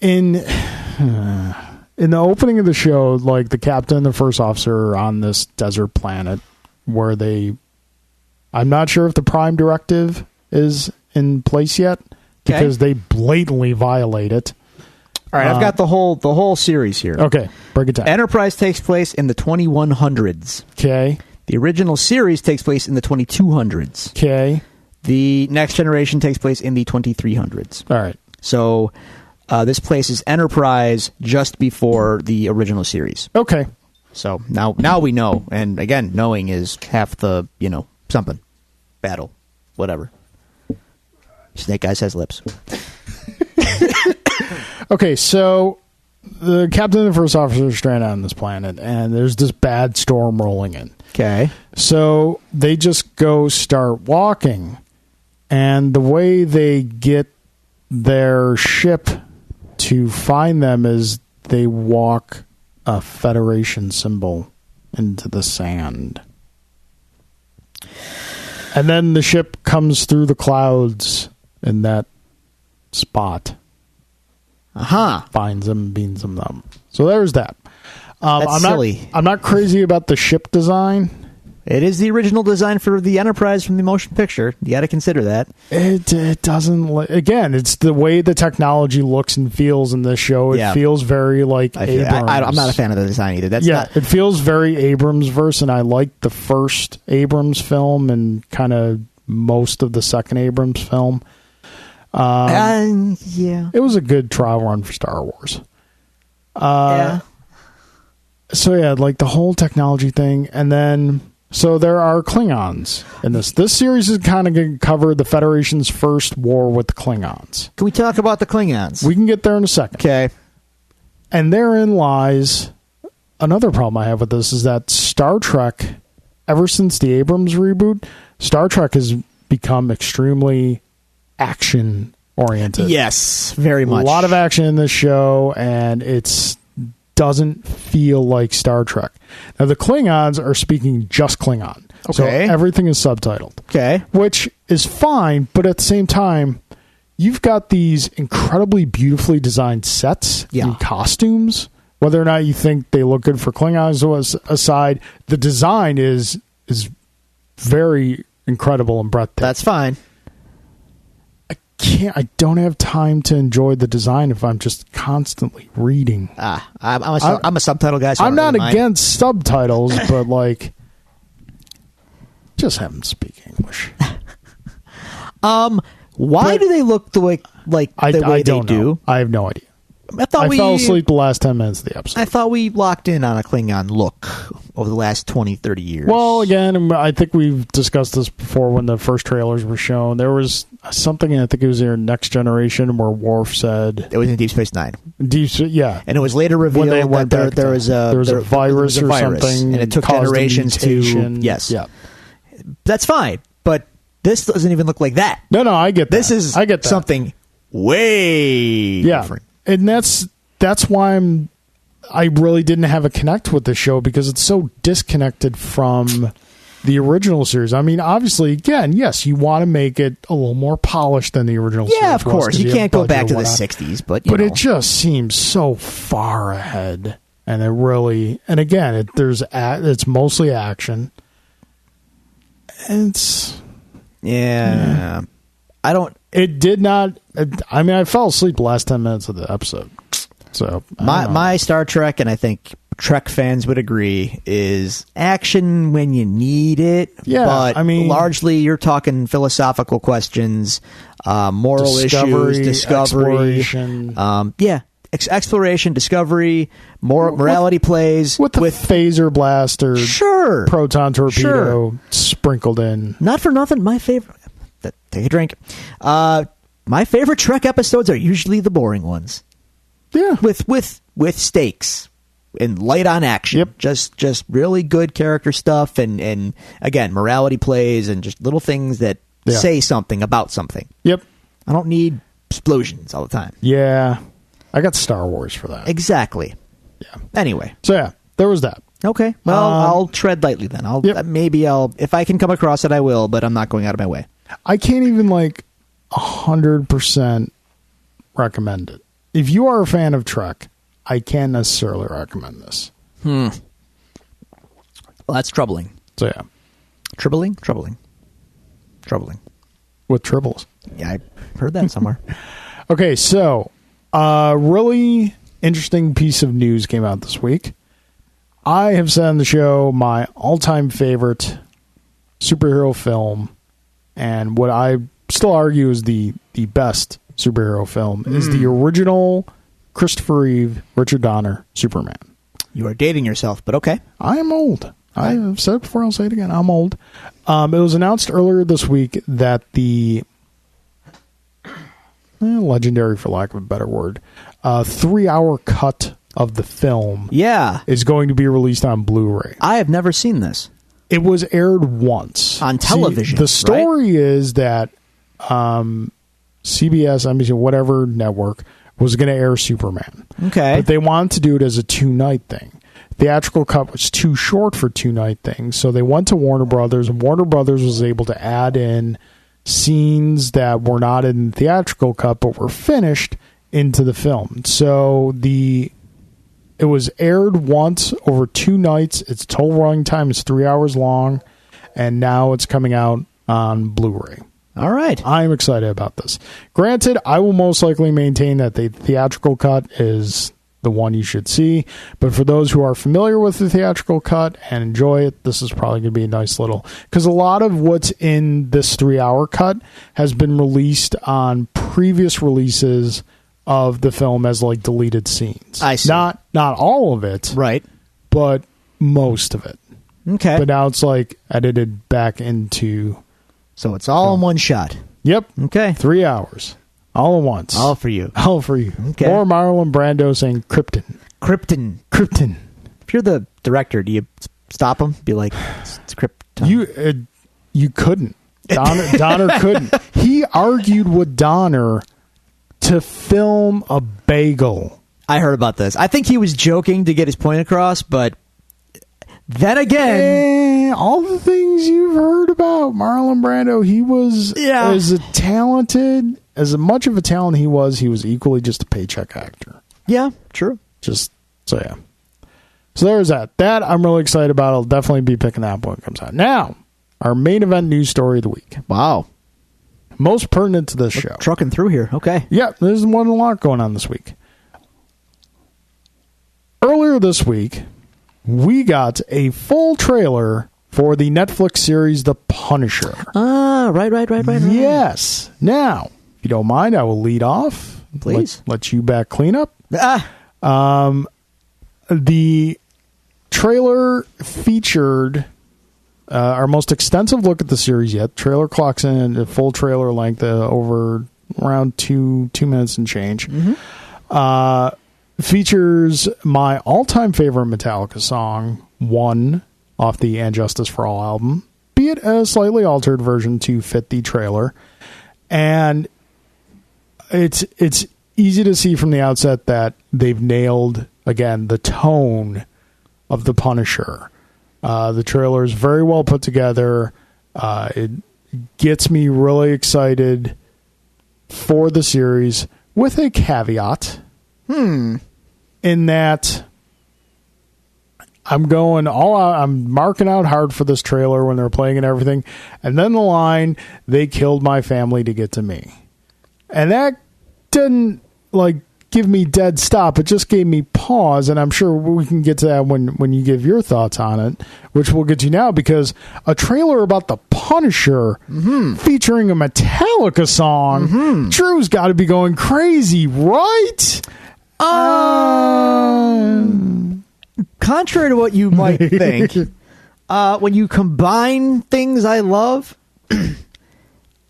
in the opening of the show, like the captain and the first officer are on this desert planet where I'm not sure if the Prime Directive is in place yet because they blatantly violate it. All right, I've got the whole series here. Okay, break it down. Enterprise takes place in the 2100s. Okay. The original series takes place in the 2200s. Okay. The Next Generation takes place in the 2300s. All right. So this places Enterprise just before the original series. Okay. So now we know. And again, knowing is half the, something. Battle. Whatever. Snake Eyes has lips. Okay, so the captain and the first officer are stranded on this planet, and there's this bad storm rolling in. Okay. So they just go start walking, and the way they get their ship to find them is they walk a Federation symbol into the sand. And then the ship comes through the clouds in that spot. Finds them, beams them up. So there's that. That's silly. I'm not crazy about the ship design. It is the original design for the Enterprise from the motion picture. You got to consider that. It doesn't. Again, it's the way the technology looks and feels in this show. It feels very like Abrams. I'm not a fan of the design either. It feels very Abrams verse, and I like the first Abrams film and kind of most of the second Abrams film. It was a good trial run for Star Wars. So yeah, like the whole technology thing, and then so there are Klingons in this. This series is kind of going to cover the Federation's first war with the Klingons. Can we talk about the Klingons? We can get there in a second. Okay. And therein lies another problem I have with this is that Star Trek, ever since the Abrams reboot, Star Trek has become extremely action oriented. Yes, very much. A lot of action in this show, and it doesn't feel like Star Trek. Now, the Klingons are speaking just Klingon. Okay. So everything is subtitled. Okay. Which is fine, but at the same time, you've got these incredibly beautifully designed sets and costumes. Whether or not you think they look good for Klingons aside, the design is very incredible and breathtaking. That's fine. I don't have time to enjoy the design if I'm just constantly reading. I'm a subtitle guy. So I'm not against subtitles, but like, just have them speak English. Why do they look the way they do? I have no idea. I fell asleep the last 10 minutes of the episode. I thought we locked in on a Klingon look over the last 20, 30 years. Well, again, I think we've discussed this before when the first trailers were shown. There was something, I think it was in Next Generation, where Worf said... It was in Deep Space Nine. And it was later revealed that there was a virus or something. And it took generations to... Yes. Yeah. That's fine, but this doesn't even look like that. No, I get that. This is something way different. And that's why I really didn't have a connect with the show, because it's so disconnected from the original series. I mean, obviously, again, yes, you want to make it a little more polished than the original series. Yeah, of course. You can't go back to the 60s, but it just seems so far ahead. And it really, and again, it's mostly action. It did not. I mean, I fell asleep the last 10 minutes of the episode. So my Star Trek, and I think Trek fans would agree, is action when you need it. Yeah, but I mean, largely you're talking philosophical questions, moral issues, discovery, exploration. Exploration, discovery, morality plays with the phaser blaster, proton torpedo sprinkled in. Not for nothing, my favorite. Take a drink. My favorite Trek episodes are usually the boring ones. Yeah, with stakes and light on action. Yep. Just really good character stuff, and again, morality plays and just little things that say something about something. Yep. I don't need explosions all the time. Yeah, I got Star Wars for that. Exactly. Yeah. Anyway. So yeah, there was that. Okay. Well, I'll tread lightly then. Maybe if I can come across it, I will, but I'm not going out of my way. I can't even 100% recommend it. If you are a fan of Trek, I can't necessarily recommend this. Well, that's troubling. So yeah. Troubling. with triples. Yeah, I heard that somewhere. Okay, so really interesting piece of news came out this week. I have said on the show my all-time favorite superhero film, and what I still argue is the best superhero film, is the original Christopher Reeve, Richard Donner Superman. You are dating yourself, but okay. I am old. I've said it before, I'll say it again. I'm old. It was announced earlier this week that the legendary, for lack of a better word, 3-hour cut of the film is going to be released on Blu-ray. I have never seen this. It was aired once. On television, the story right? is that CBS, NBC, whatever network, was going to air Superman. Okay. But they wanted to do it as a 2-night thing. Theatrical cut was too short for 2-night things, so they went to Warner Brothers, and Warner Brothers was able to add in scenes that were not in the theatrical cut but were finished into the film. So it was aired once over 2 nights. Its total running time is 3 hours long, and now it's coming out on Blu-ray. All right. I'm excited about this. Granted, I will most likely maintain that the theatrical cut is the one you should see, but for those who are familiar with the theatrical cut and enjoy it, this is probably going to be a nice little, because a lot of what's in this 3-hour cut has been released on previous releases of the film as like deleted scenes. I see. Not all of it, Right. but most of it. Okay. But now it's like edited back into. So it's all in one shot. Yep. Okay. 3 hours. All at once. All for you. All for you. Okay. Or Marlon Brando saying Krypton. Krypton. Krypton. If you're the director, do you stop him? Be like, it's Krypton. You couldn't. Donner couldn't. He argued with Donner to film a bagel. I heard about this. I think he was joking to get his point across, but then again, all the things you've heard about Marlon Brando, he was as much of a talent he was equally just a paycheck actor. yeah, true. So there's that. That I'm really excited about. I'll definitely be picking that up when it comes out. Now, our main event news story of the week. Wow. Most pertinent to this show. Trucking through here. Okay. Yeah, there's a lot going on this week. Earlier this week, we got a full trailer for the Netflix series The Punisher. Ah, right. Yes. Now, if you don't mind, I will lead off. Please. Let you back clean up. Ah. The trailer featured our most extensive look at the series yet. Trailer clocks in a full trailer length over around 2 minutes and change. Mm-hmm. Features my all-time favorite Metallica song, One, off the And Justice for All album, be it a slightly altered version to fit the trailer. And it's easy to see from the outset that they've nailed, again, the tone of The Punisher. The trailer is very well put together. It gets me really excited for the series, with a caveat. In that I'm going all out. I'm marking out hard for this trailer when they're playing and everything. And then the line, "They killed my family to get to me." And that didn't give me dead stop. It just gave me pause. And I'm sure we can get to that when you give your thoughts on it, which we'll get to now, because a trailer about The Punisher featuring a Metallica song, Drew's got to be going crazy, right? Contrary to what you might think, when you combine things I love,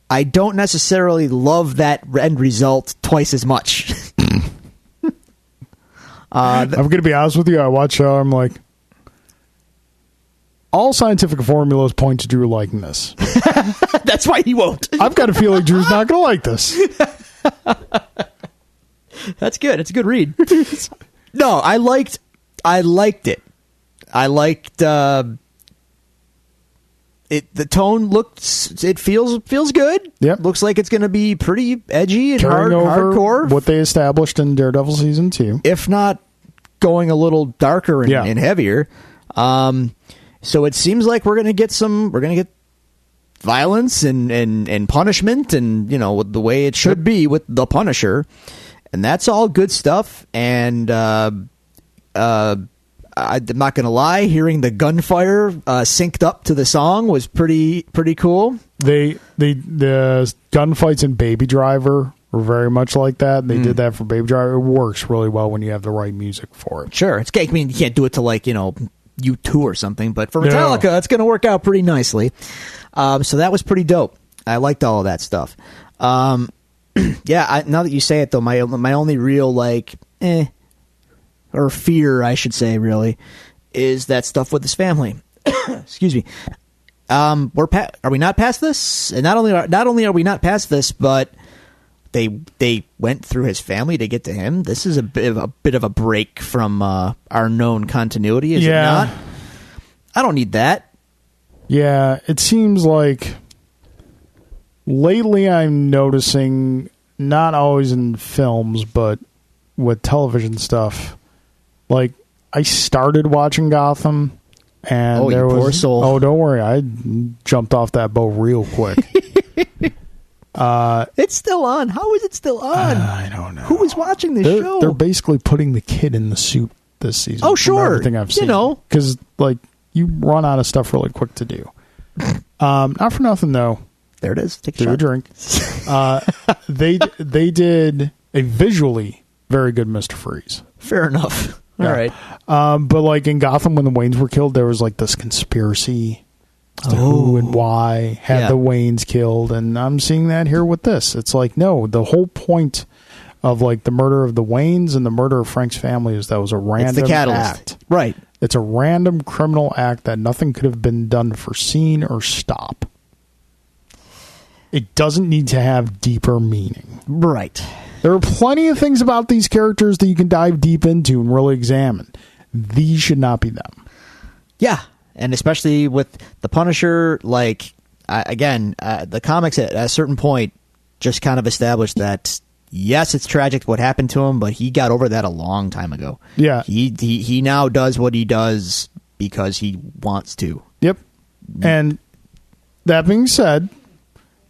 I don't necessarily love that end result twice as much. I'm going to be honest with you. I watch I'm like, all scientific formulas point to Drew liking this. That's why he won't. I've got a feeling Drew's not going to like this. That's good. It's a good read. No, I liked it. I liked it. The tone feels good. Yep. Looks like it's going to be pretty edgy and Carrying over hardcore. what they established in Daredevil season 2, if not going a little darker and heavier. So it seems like we're going to get violence and punishment, and with the way it should be with the Punisher, and that's all good stuff. And I'm not gonna lie, hearing the gunfire synced up to the song was pretty cool. The gunfights in Baby Driver were very much like that. They did that for Baby Driver. It works really well when you have the right music for it. Sure, I mean, you can't do it to U2 or something, but for Metallica, it's going to work out pretty nicely. So that was pretty dope. I liked all of that stuff. Now that you say it, though, my only real or fear, I should say, really, is that stuff with his family. Excuse me. Are we not past this? And not only are we not past this, but they went through his family to get to him. This is a bit of a break from our known continuity, is it not? I don't need that. Yeah, it seems like lately I'm noticing, not always in films, but with television stuff. Like, I started watching Gotham, and there was poor soul. Oh, don't worry, I jumped off that boat real quick. It's still on. How is it still on? I don't know. Who is watching this show? They're basically putting the kid in the suit this season. Oh, sure. From everything I've seen. Because, you run out of stuff really quick to do. Not for nothing, though. There it is. Take a shot. A drink. They did a visually very good Mr. Freeze. Fair enough. All right. But, in Gotham, when the Waynes were killed, there was, this conspiracy as to who and why had the Waynes killed, and I'm seeing that here with this. It's no, the whole point of the murder of the Waynes and the murder of Frank's family is that was a random it's the catalyst. act. Right. It's a random criminal act that nothing could have been done to foreseen or stop. It doesn't need to have deeper meaning. Right. There are plenty of things about these characters that you can dive deep into and really examine. These should not be them. Yeah. And especially with the Punisher, the comics at a certain point just kind of established that, yes, it's tragic what happened to him, but he got over that a long time ago. Yeah. He now does what he does because he wants to. Yep. And that being said,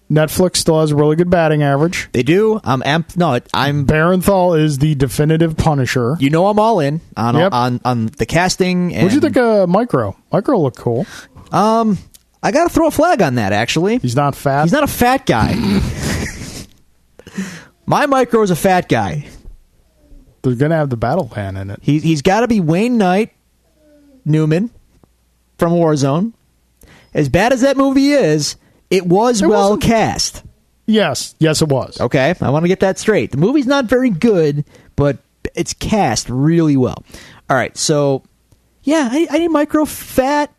Netflix still has a really good batting average. They do. I'm Barenthal is the definitive Punisher. I'm all in on the casting. And what'd you think of Micro? Micro looked cool. I got to throw a flag on that. Actually, he's not fat. He's not a fat guy. My Micro is a fat guy. They're gonna have the battle plan in it. He's got to be Wayne Knight Newman from Warzone. As bad as that movie is, it was well cast. Yes, it was. Okay, I want to get that straight. The movie's not very good, but it's cast really well. All right, so I need Micro fat.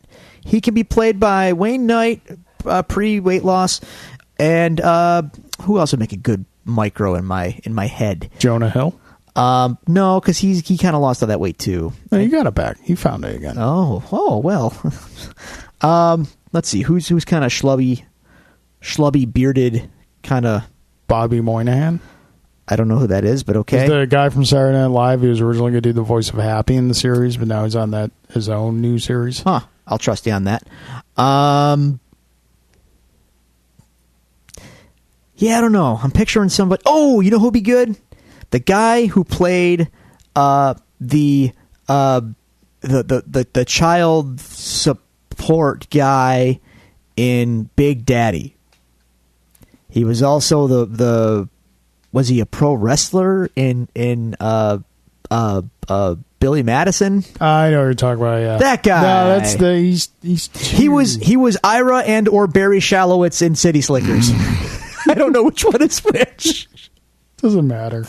He can be played by Wayne Knight, pre-weight loss, and who else would make a good Micro in my head? Jonah Hill. No, because he kind of lost all that weight too. No, he got it back. He found it again. Oh well. Let's see who's kind of schlubby bearded kind of. Bobby Moynihan. I don't know who that is, but okay. He's the guy from Saturday Night Live. He was originally going to do the voice of Happy in the series, but now he's on his own new series. Huh. I'll trust you on that. Yeah, I don't know. I'm picturing somebody. Oh, you know who'd be good? The guy who played the child support guy in Big Daddy. He was also the was he a pro wrestler in Billy Madison? I know what you're talking about. Yeah, that guy. No, that's he was Ira and or Barry Shalowitz in City Slickers. I don't know which one is which. Doesn't matter.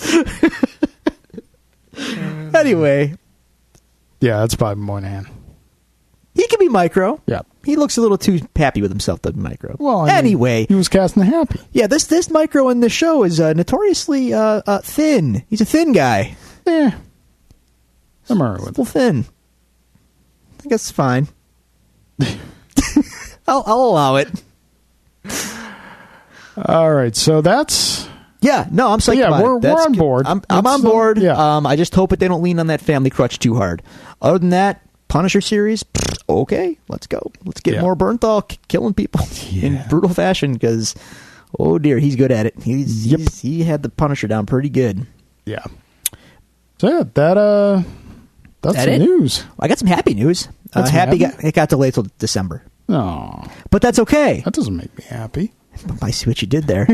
Anyway. Yeah, that's Bobby Moynihan. He can be Micro. Yeah. He looks a little too happy with himself to be Micro. Well, anyway. He was casting the Happy. Yeah, this Micro in the show is notoriously thin. He's a thin guy. Yeah. I'm all right with it. A little thin. I think that's fine. I'll allow it. All right, so that's... Yeah, no, I'm psyched about it. We're on board. I'm on board. Yeah. I just hope that they don't lean on that family crutch too hard. Other than that, Punisher series, okay, let's go. Let's get Yeah. more Bernthal killing people in brutal fashion because, oh dear, he's good at it. He had the Punisher down pretty good. Yeah. So yeah, that's That the it? news. I got some happy news. That's Happy happy? it got delayed till December, No, but that's okay. that doesn't make me happy. I see what you did there.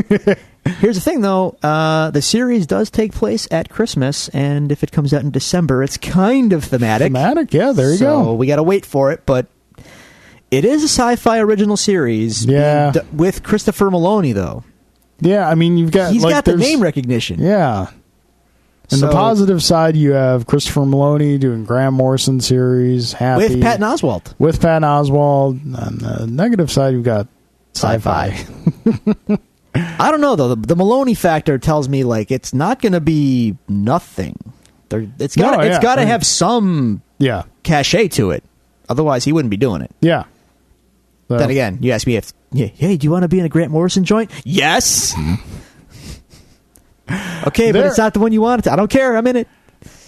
Here's the thing, though. The series does take place at Christmas, and if it comes out in December, it's kind of thematic. Thematic, yeah. There you So go. we got to wait for it, but it is a sci-fi original series. Yeah. With Christopher Maloney, though. Yeah, I mean, you've got He's got the there's- name recognition. Yeah. And the So- positive side, you have Christopher Maloney doing Grant Morrison series, Happy With Patton Oswalt. with Patton Oswalt. On the negative side, you've got sci-fi. I don't know, though. The Maloney factor tells me, like, it's not going to be nothing. It's got No, yeah, to I mean- have some Yeah, cachet to it. Otherwise, he wouldn't be doing it. yeah. So, Then again, you ask me if, hey, do you want to be in a Grant Morrison joint? Yes. Okay, but There- it's not the one you wanted. I don't care. I'm in it.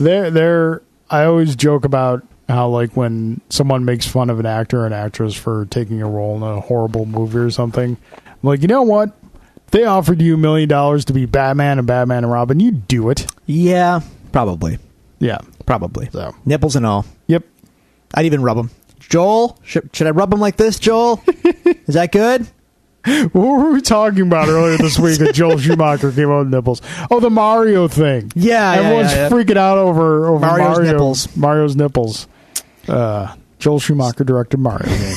There. I always joke about how, like, when someone makes fun of an actor or an actress for taking a role in a horrible movie or something, I'm like, you know what? If they offered you $1 million to be Batman and Robin, you'd do it. Yeah, probably. Yeah. Probably. So. Nipples and all. Yep. I'd even rub them. Joel, should I rub them like this, Joel? Is that good? What were we talking about earlier this week that Joel Schumacher came out with nipples? Oh, the Mario thing. Yeah, Everyone's freaking out over Mario's nipples. Mario's nipples. Joel Schumacher directed Mario game.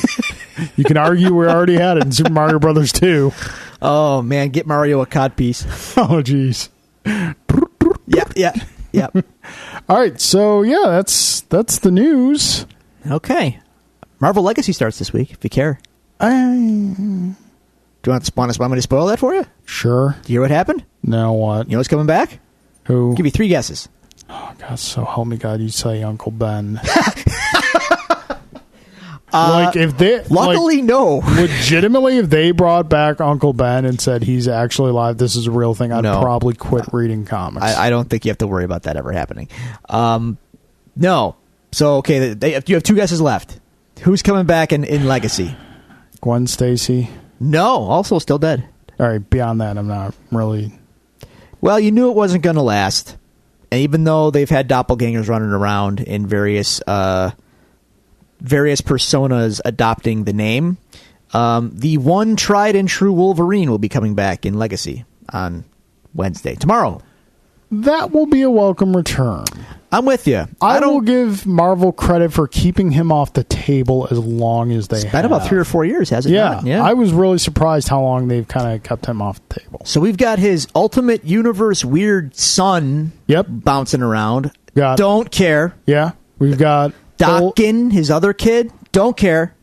You can argue we already had it in Super Mario Brothers 2. Oh, man, get Mario a codpiece. Oh, jeez. Yeah. All right, so yeah, that's the news. Okay. Marvel Legacy starts this week, if you care. Do you want me to spoil that for you? Sure. Do you hear what happened? Now what? You know what's coming back? Who? I'll give you 3 guesses. Oh, God, so help me God, you say Uncle Ben. Like, if they... Luckily, no. Legitimately, if they brought back Uncle Ben and said he's actually alive, this is a real thing, I'd No. probably quit reading comics. I don't think you have to worry about that ever happening. No. So, okay, you have 2 guesses left. Who's coming back in Legacy? Gwen Stacy. No, also still dead. All right, beyond that, I'm not really... Well, you knew it wasn't going to last. And even though they've had doppelgangers running around in various personas adopting the name, the one tried and true Wolverine will be coming back in Legacy on tomorrow. That will be a welcome return. I'm with you. I will give Marvel credit for keeping him off the table as long as they have. It's been about 3 or 4 years, has it Yeah, not? Yeah. I was really surprised how long they've kind of kept him off the table. So we've got his Ultimate Universe weird son Yep. bouncing around. Got- Don't care. Yeah, we've got Dockin, his other kid. Don't care.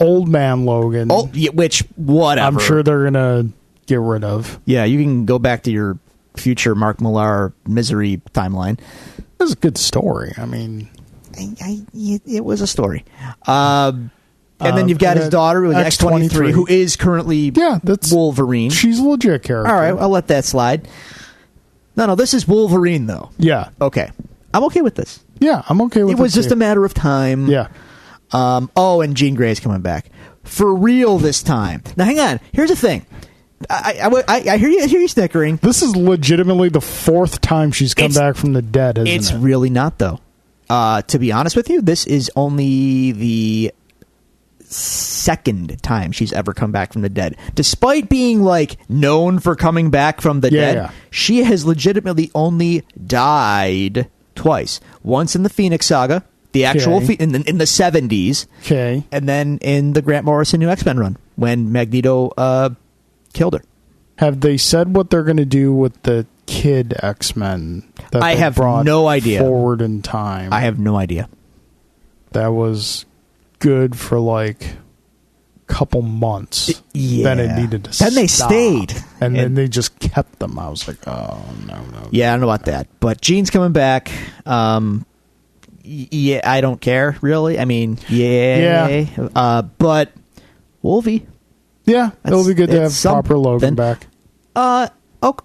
old man Logan. Oh, yeah, which, whatever. I'm sure they're going to get rid of. Yeah, you can go back to your future Mark Millar misery timeline. This is a good story. I mean... It was a story. And then you've got his daughter, who is X-23, who is currently that's Wolverine. She's a legit character. All right, I'll let that slide. No, this is Wolverine, though. Yeah. Okay. I'm okay with this. Yeah, I'm okay with it. It was just too. a matter of time. Yeah. And Jean Grey's coming back. For real this time. Now, hang on. Here's the thing. I hear you snickering. This is legitimately the 4th time she's come back from the dead, isn't It's it? really not, though. To be honest with you, this is only the 2nd time she's ever come back from the dead. Despite being, like, known for coming back from the dead, yeah. she has legitimately only died twice. Once in the Phoenix Saga, the actual Okay. in the 70s, Okay. and then in the Grant Morrison New X-Men run, when Magneto killed her. Have they said what they're going to do with the kid X-Men that I they have brought no idea. forward in time? I have no idea. That was good for like a couple months. Yeah. Then it needed to Then they stop. stayed. And then they just kept them. I was like, oh, no. Yeah, I don't know about that. But Jean's coming back. Yeah, I don't care, really. I mean, yeah. But Wolvie. Yeah, it'll be good to have it's proper Logan back. Oh. Well,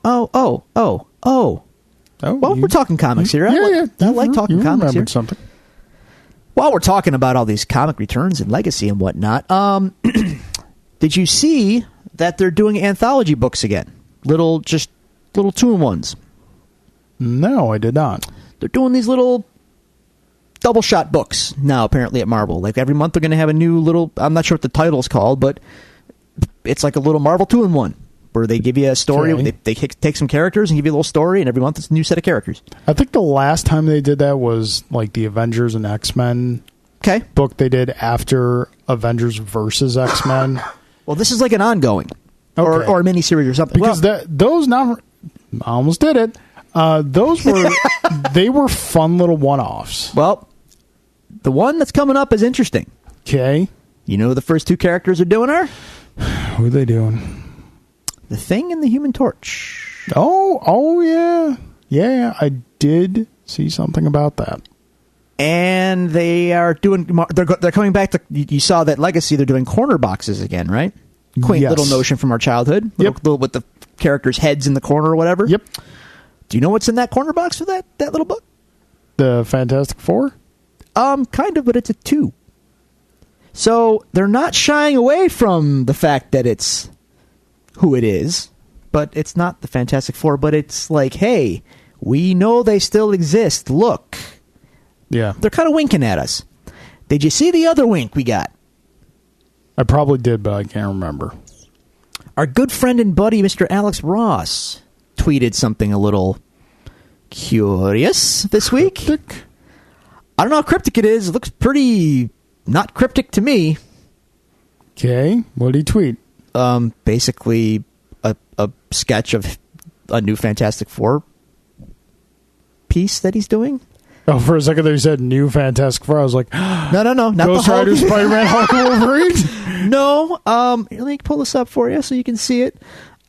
we're talking comics here. I like talking comics here. Something. While we're talking about all these comic returns and legacy and whatnot, did you see that they're doing anthology books again? Little 2-in-1s. No, I did not. They're doing these little double shot books now, apparently, at Marvel. Like, every month they're going to have a new little, I'm not sure what the title's called, but it's like a little Marvel 2-in-1, where they give you a story, Okay. they take some characters and give you a little story, and every month it's a new set of characters. I think the last time they did that was like the Avengers and X-Men Okay. book they did after Avengers versus X-Men. Well, this is like an ongoing, Okay. or a miniseries or something. Because Well, those not, I almost did it. Those were, they were fun little one-offs. well, the one that's coming up is interesting. Okay. You know who the first two characters are doing are? Who are they doing? The Thing and the Human Torch. Oh, yeah. Yeah, I did see something about that. And they are doing, they're coming back to, you saw that Legacy, they're doing corner boxes again, right? Quaint Yes. little notion from our childhood. Little, with the characters' heads in the corner or whatever. Yep. Do you know what's in that corner box for that little book? The Fantastic Four? Kind of, but it's a 2. So they're not shying away from the fact that it's who it is, but it's not the Fantastic Four, but it's like, hey, we know they still exist. Look. Yeah. They're kind of winking at us. Did you see the other wink we got? I probably did, but I can't remember. Our good friend and buddy, Mr. Alex Ross, tweeted something a little curious this week. Cryptic? I don't know how cryptic it is. It looks pretty not cryptic to me. Okay. What did he tweet? Basically a sketch of a new Fantastic Four piece that he's doing. Oh, for a second there you said new Fantastic Four. I was like, No, not Ghost the Hulk. Rider, Spider-Man, Hulk, Wolverine? No, let me pull this up for you so you can see it.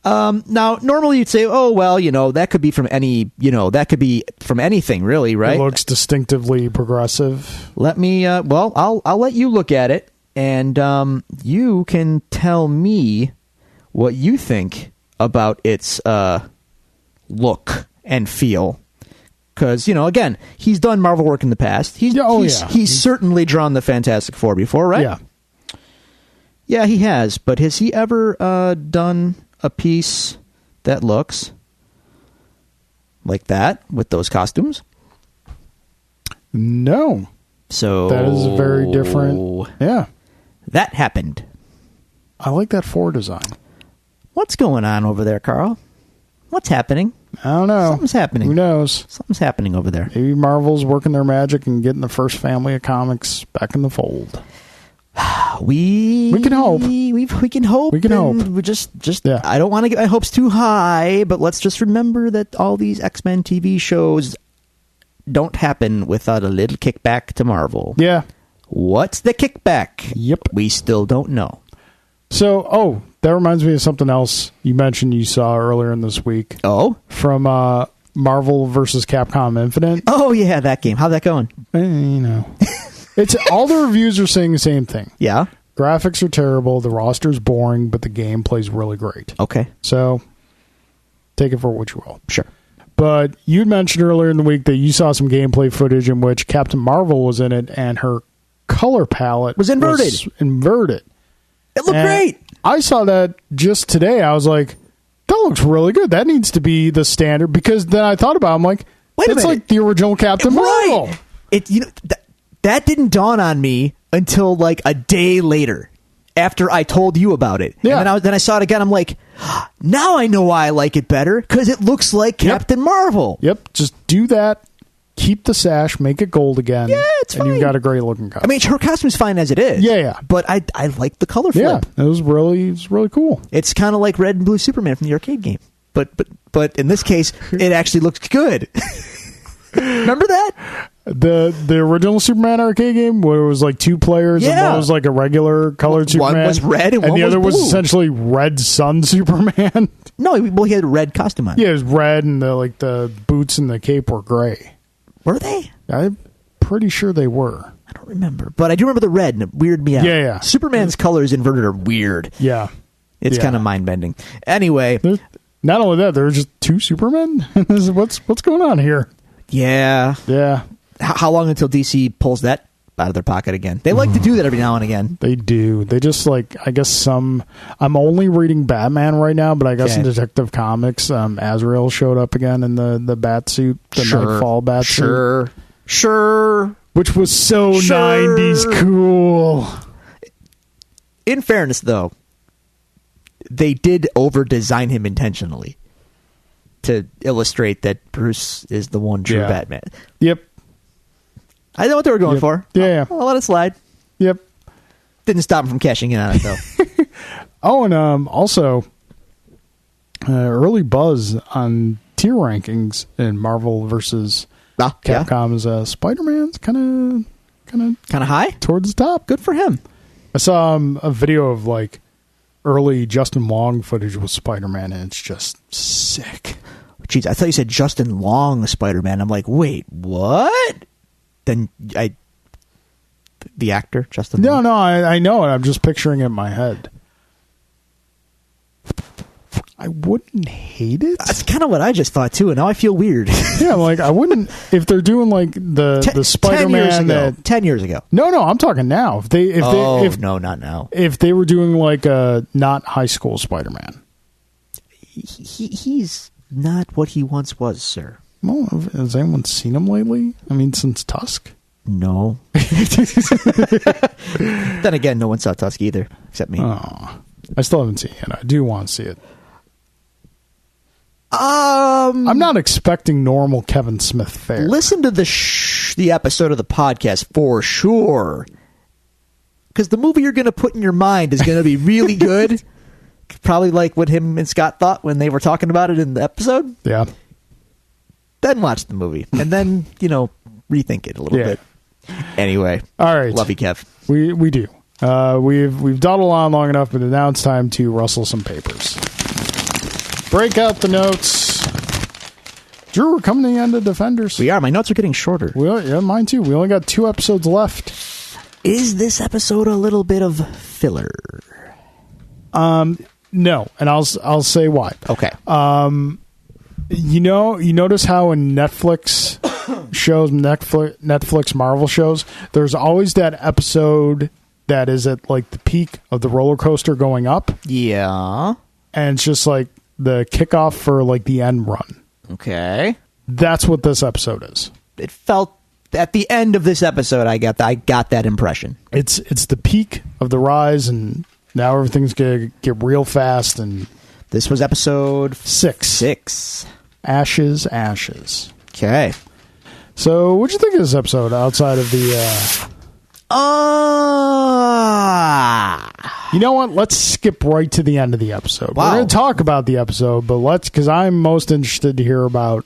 Now, normally you'd say, oh, well, that could be from that could be from anything, really, right? It looks distinctively progressive. Let me, I'll let you look at it, and you can tell me what you think about its look and feel. Because, again, he's done Marvel work in the past. He's certainly drawn the Fantastic Four before, right? Yeah. Yeah, he has. But has he ever done a piece that looks like that with those costumes? No. So That is very different. Yeah. That happened. I like that Four design. What's going on over there, Carl? What's happening? I don't know. Something's happening. Who knows? Something's happening over there. Maybe Marvel's working their magic and getting the first family of comics back in the fold. We can hope. We can hope. We can hope. We just Yeah. I don't want to get my hopes too high, but let's just remember that all these X-Men TV shows don't happen without a little kickback to Marvel. Yeah. What's the kickback? Yep. We still don't know. So, that reminds me of something else you mentioned you saw earlier in this week Oh? from Marvel versus Capcom Infinite. Oh, yeah, that game. How's that going? It's all the reviews are saying the same thing. Yeah? Graphics are terrible, the roster's boring, but the game plays really great. Okay. So, take it for what you will. Sure. But you'd mentioned earlier in the week that you saw some gameplay footage in which Captain Marvel was in it and her color palette Was inverted. It looked And great. I saw that just today. I was like, that looks really good. That needs to be the standard. Because then I thought about it. I'm like, Wait a it's minute. like the original Captain Marvel. Right. That didn't dawn on me until like a day later after I told you about it. Yeah. And then I saw it again. I'm like, now I know why I like it better because it looks like Captain Marvel. Yep. Just do that. Keep the sash. Make it gold again. Yeah, it's and fine. you've got a great looking costume. I mean, her costume's fine as it is. Yeah. But I like the color Yeah. flip. It was really cool. It's kind of like Red and Blue Superman from the arcade game. But in this case, it actually looks good. Remember that? The original Superman arcade game where it was like 2 players and Yeah. one was like a regular colored One Superman. was red and one the was other was blue. essentially Red Sun Superman. No, well, he had a red costume on. Yeah, it was red and the boots and the cape were gray. Were they? I'm pretty sure they were. I don't remember. But I do remember the red, and it weirded me out. Yeah. Superman's colors inverted are weird. Yeah. It's Yeah. kind of mind-bending. Anyway, Not only that, there were just 2 Supermen. What's going on here? yeah. Yeah. How long until DC pulls that out of their pocket again. They like to do that every now and again. They do. They just like, I guess I'm only reading Batman right now, but I guess in Detective Comics, Azrael showed up again in the bat suit, the Nightfall bat suit. Sure. Which was so 90s cool. In fairness, though, they did over-design him intentionally to illustrate that Bruce is the one true Batman. Yep. I know what they were going for. Yeah. I'll let it slide. Yep. Didn't stop him from cashing in on it, though. Oh, and also, early buzz on tier rankings in Marvel versus Capcom's Spider-Man's kind of high towards the top. Good for him. I saw a video of like early Justin Long footage with Spider-Man, and it's just sick. Jeez, I thought you said Justin Long Spider-Man. I'm like, wait, what? Then the actor Justin Long? No, I know it. I'm just picturing it in my head. I wouldn't hate it. That's kind of what I just thought too, and now I feel weird. Yeah, like I wouldn't if they're doing like the Spider-Man 10 years ago. No, I'm talking now. No, not now. If they were doing like a not high school Spider-Man, he's not what he once was, sir. Well, has anyone seen him lately? I mean, since Tusk. No. Then again, no one saw Tusk either, except me. Oh, I still haven't seen it. I do want to see it. I'm not expecting normal Kevin Smith fare. Listen to the episode of the podcast for sure, because the movie you're going to put in your mind is going to be really good. Probably like what him and Scott thought when they were talking about it in the episode. Yeah. Then watch the movie, and then rethink it a little bit. Anyway, all right, love you, Kev. We do. We've dawdled on long enough, but now it's time to rustle some papers. Break out the notes. Drew, we're coming to the end of Defenders. We are. My notes are getting shorter. Yeah, mine too. We only got 2 episodes left. Is this episode a little bit of filler? No, and I'll say why. Okay. You notice how in Netflix shows, Netflix Marvel shows, there's always that episode that is at like the peak of the roller coaster going up. Yeah. And it's just like the kickoff for like the end run. Okay. That's what this episode is. It felt at the end of this episode, I got that impression. It's the peak of the rise, and now everything's gonna get real fast. And this was episode 6. Ashes. Okay. So, what'd you think of this episode outside of the? You know what? Let's skip right to the end of the episode. Wow. We're going to talk about the episode, but because I'm most interested to hear about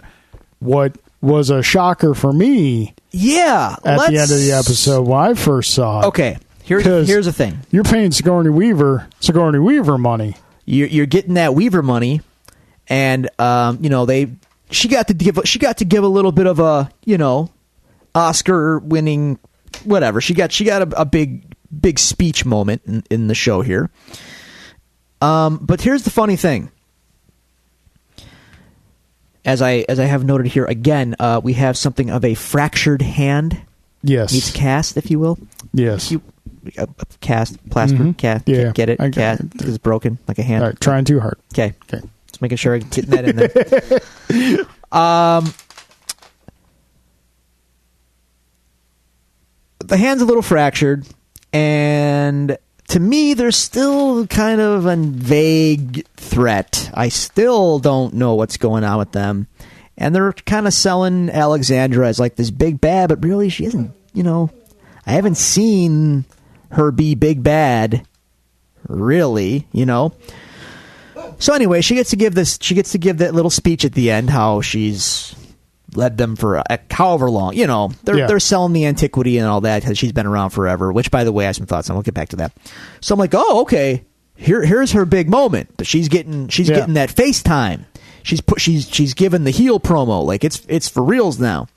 what was a shocker for me. Yeah. At the end of the episode when I first saw it. Okay. Here's the thing. You're paying Sigourney Weaver money. You're getting that Weaver money, and she got to give a little bit of a Oscar winning whatever. She got a big speech moment in the show here. But here's the funny thing. As I have noted here again, we have something of a fractured hand. Yes. Meets cast, if you will. Yes. Cast, plaster, cast. Yeah. Get it? Cast because it's broken like a hand. All right, trying too hard. Okay. Just making sure I'm getting that in there. The hand's a little fractured, and to me, there's still kind of a vague threat. I still don't know what's going on with them, and they're kind of selling Alexandra as like this big bad, but really she isn't. I haven't seen her be big bad, really. So anyway, she gets to give that little speech at the end, how she's led them for however long. They're selling the antiquity and all that because she's been around forever, which, by the way, I have some thoughts on. We'll get back to that. So I'm like, oh, okay. Here's her big moment. She's getting that FaceTime. She's given the heel promo. Like it's for reals now.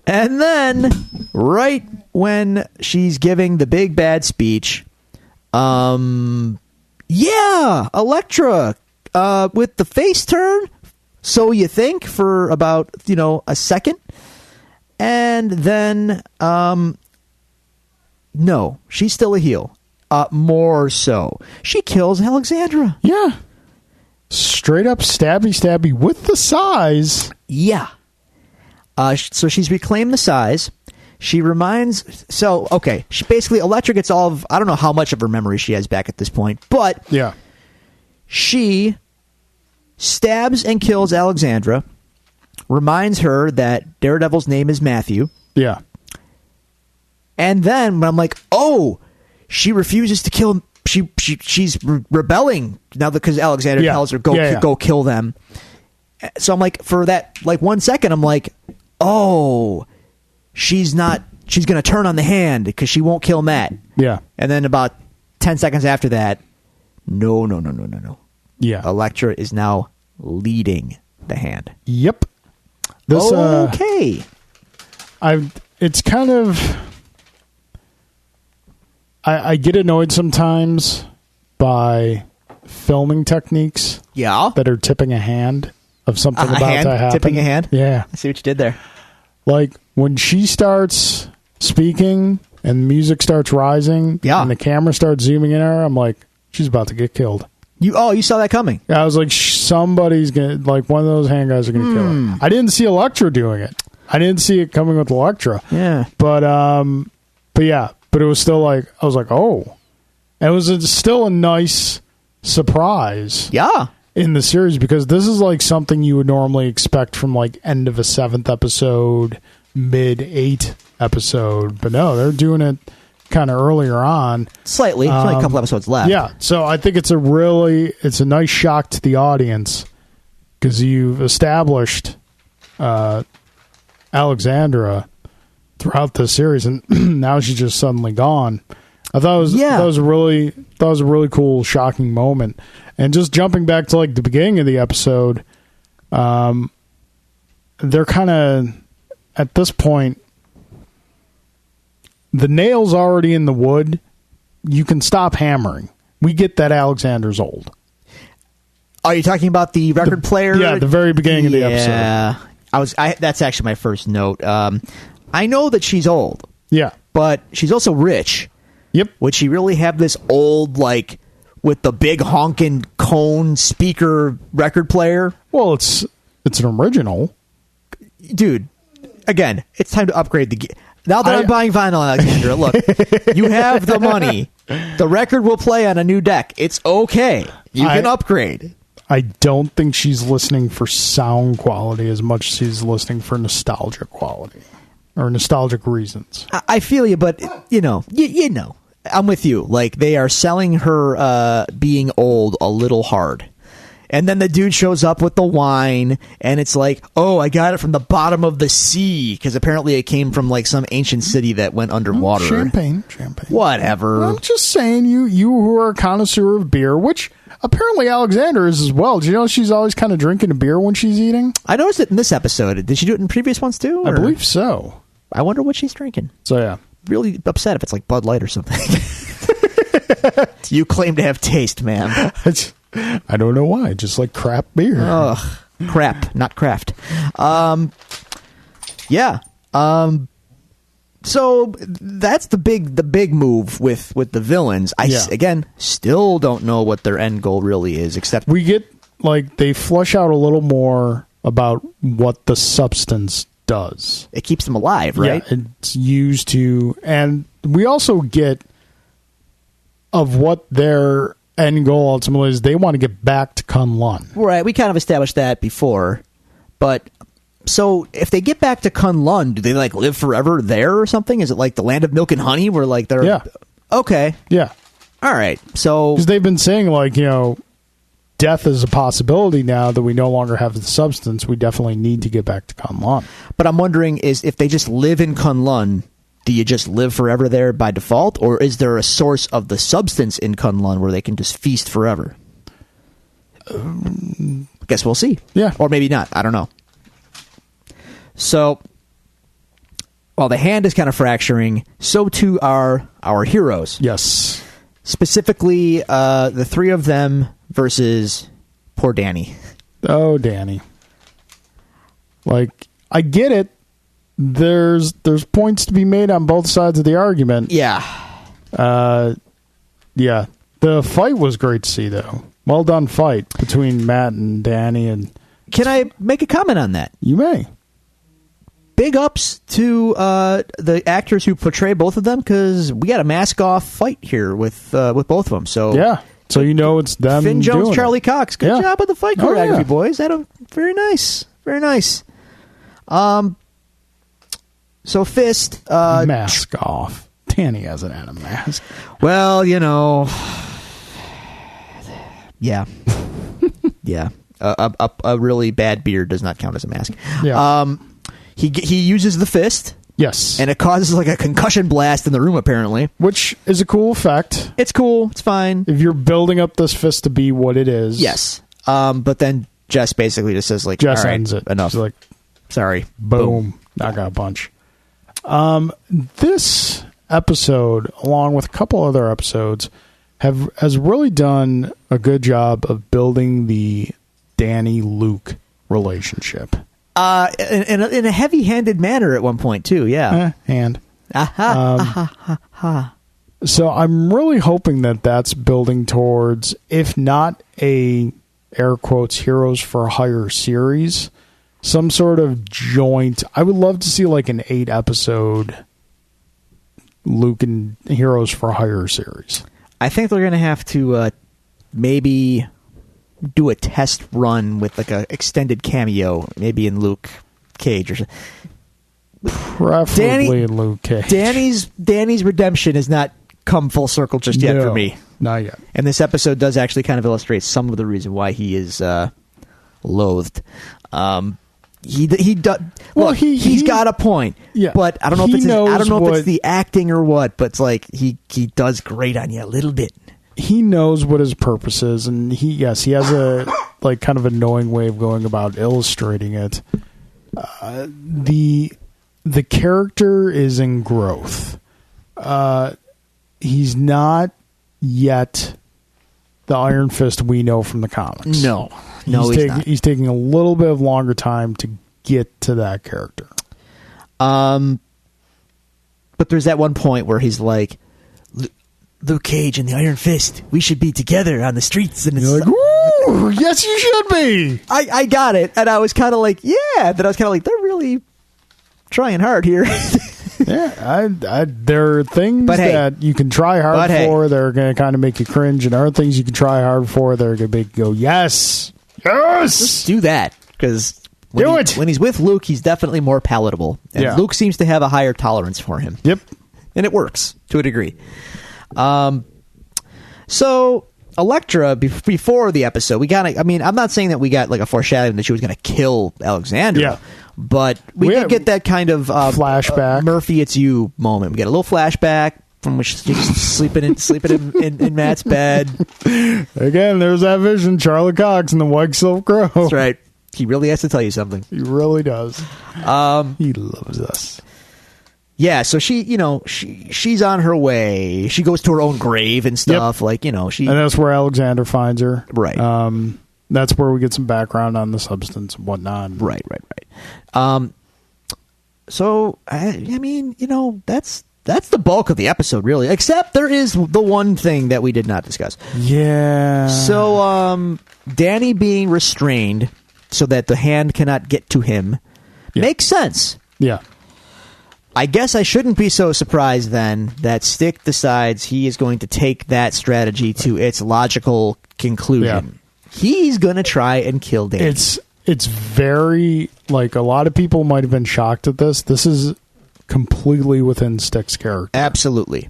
And then right when she's giving the big bad speech, Elektra with the face turn. So you think for about, a second. And then No, she's still a heel. More so. She kills Alexandra. Yeah. Straight up stabby with the size. Yeah. So she's reclaimed the size. She reminds... So, okay. She basically... Elektra gets all of... I don't know how much of her memory she has back at this point, but... Yeah. She stabs and kills Alexandra, reminds her that Daredevil's name is Matthew, Yeah. and then when I'm like, oh, she refuses to kill... She's rebelling now because Alexandra tells her, go kill them. So I'm like, for that, like 1 second, I'm like, oh... she's going to turn on the hand because she won't kill Matt. Yeah. And then about 10 seconds after that, no. Yeah. Elektra is now leading the hand. Yep. This, okay. It's kind of... I get annoyed sometimes by filming techniques that are tipping a hand of something about to happen. Tipping a hand? Yeah. I see what you did there. Like, when she starts speaking and music starts rising and the camera starts zooming in her, I'm like, she's about to get killed. You saw that coming. I was like, somebody's going to, like, one of those hand guys are going to kill her. I didn't see Elektra doing it. I didn't see it coming with Elektra. Yeah. But it was still like, I was like, oh. And it was still a nice surprise. Yeah. In the series, because this is like something you would normally expect from like end of a 7th episode, mid 8th episode. But no, they're doing it kind of earlier on. Slightly. There's only a couple episodes left. Yeah. So I think it's a nice shock to the audience because you've established Alexandra throughout the series, and now she's just suddenly gone. I thought it was a really cool, shocking moment. And just jumping back to like the beginning of the episode, they're kind of at this point, the nail's already in the wood. You can stop hammering. We get that Alexander's old. Are you talking about the record player? Yeah, the very beginning of the episode. Yeah, that's actually my first note. I know that she's old. Yeah, but she's also rich. Yep. Would she really have this old, like, with the big honking cone speaker record player? Well, it's an original. Dude, again, it's time to upgrade the gear. Now that I'm buying vinyl, Alexandra, look, you have the money. The record will play on a new deck. It's okay. You can upgrade. I don't think she's listening for sound quality as much as she's listening for nostalgia quality or nostalgic reasons. I feel you, but, you know. I'm with you. Like, they are selling her being old a little hard. And then the dude shows up with the wine, and it's like, oh, I got it from the bottom of the sea, because apparently it came from, like, some ancient city that went underwater. Champagne. Whatever. I'm just saying, you who are a connoisseur of beer, which apparently Alexander is as well. Do you know she's always kind of drinking a beer when she's eating? I noticed it in this episode. Did she do it in previous ones, too? I believe so. I wonder what she's drinking. So, yeah. Really upset if it's like Bud Light or something. You claim to have taste, man. I don't know why. Just like crap beer. Ugh. Crap, not craft. Yeah. So that's the big move with the villains. Again, still don't know what their end goal really is, except we get, like, they flush out a little more about what the substance does. It keeps them alive, right? Yeah, it's used to, and we also get of what their end goal ultimately is. They want to get back to Kunlun. Right, we kind of established that before. But, so, if they get back to Kunlun, do they, like, live forever there or something? Is it like the land of milk and honey where, like, they're... Yeah. Okay. Yeah. All right, so... Because they've been saying, like, you know, death is a possibility now that we no longer have the substance. We definitely need to get back to Kunlun. But I'm wondering, is if they just live in Kunlun, do you just live forever there by default? Or is there a source of the substance in Kunlun where they can just feast forever? Guess we'll see. Yeah. Or maybe not. I don't know. So, while the hand is kind of fracturing, so too are our heroes. Yes. Specifically, the three of them versus poor Danny. Oh, Danny. Like, I get it. There's points to be made on both sides of the argument. Yeah. Yeah. The fight was great to see, though. Well done fight between Matt and Danny, and Can I make a comment on that? you may. Big ups to the actors who portray both of them, because we got a mask-off fight here with both of them. So Yeah. So you know it's them. Finn Jones, doing Charlie it. Cox. Good Yeah. job with the fight Oh, choreography, yeah. boys. Very nice. Very nice. So Fist. Mask off. Danny hasn't had a mask. Well, yeah. Yeah. A really bad beard does not count as a mask. Yeah. He uses the fist, Yes. and it causes like a concussion blast in the room, apparently. Which is a cool effect. It's cool. It's fine. If you're building up this fist to be what it is. Yes. But then Jess basically just says, like, Jess all right, ends it. enough. She's like, Sorry. boom. Knockout punch. This episode, along with a couple other episodes, has really done a good job of building the Danny-Luke relationship. In a heavy-handed manner at one point, too, yeah. And Aha. so I'm really hoping that that's building towards, if not a air quotes Heroes for Hire series, some sort of joint. I would love to see like an 8-episode Luke and Heroes for Hire series. I think they're going to have to maybe do a test run with like a extended cameo, maybe in Luke Cage or something. Preferably in Luke Cage. Danny's redemption has not come full circle just yet for me. Not yet. And this episode does actually kind of illustrate some of the reason why he is loathed. He does. Well, he's got a point. Yeah, but I don't know if he it's the acting or what. But it's like he does grate on you a little bit. He knows what his purpose is, and he has a like kind of annoying way of going about illustrating it. The character is in growth. He's not yet the Iron Fist we know from the comics. No, he's not. He's taking a little bit of longer time to get to that character. But there's that one point where he's like, Luke Cage and the Iron Fist, we should be together on the streets. And it's You're like, ooh, yes, you should be. I got it, and I was kind of like, yeah. Then I was kind of like, they're really trying hard here. Yeah, there are things But hey, that you can try hard for that are going to kind of make you cringe, and there are things you can try hard for that are going to make you go, yes, yes. Do that, because when he's with Luke, he's definitely more palatable, and Yeah. Luke seems to have a higher tolerance for him. Yep. And it works to a degree. So Elektra, before the episode, we got. I mean, I'm not saying that we got like a foreshadowing that she was going to kill Alexandra. Yeah. But we did get that kind of flashback. Murphy, it's you moment. We get a little flashback from which she's sleeping in Matt's bed. Again, there's that vision, Charlie Cox and the White Silk Crow. That's right. He really has to tell you something. He really does. He loves us. Yeah, so she's on her way. She goes to her own grave and stuff. Yep. And that's where Alexander finds her. Right. That's where we get some background on the substance and whatnot. Right. So I mean, that's the bulk of the episode, really. Except there is the one thing that we did not discuss. Yeah. So Danny being restrained so that the hand cannot get to him makes sense. Yeah. I guess I shouldn't be so surprised then that Stick decides he is going to take that strategy to its logical conclusion. Yeah. He's going to try and kill Danny. It's very, like, a lot of people might have been shocked at this. This is completely within Stick's character. Absolutely.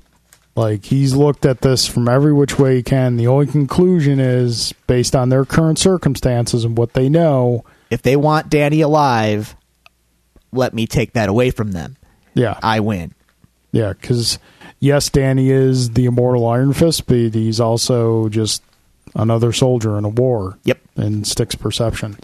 Like, he's looked at this from every which way he can. The only conclusion is, based on their current circumstances and what they know, if they want Danny alive, let me take that away from them. Yeah. I win. Yeah, because, yes, Danny is the immortal Iron Fist, but he's also just another soldier in a war. Yep. In Stick's perception.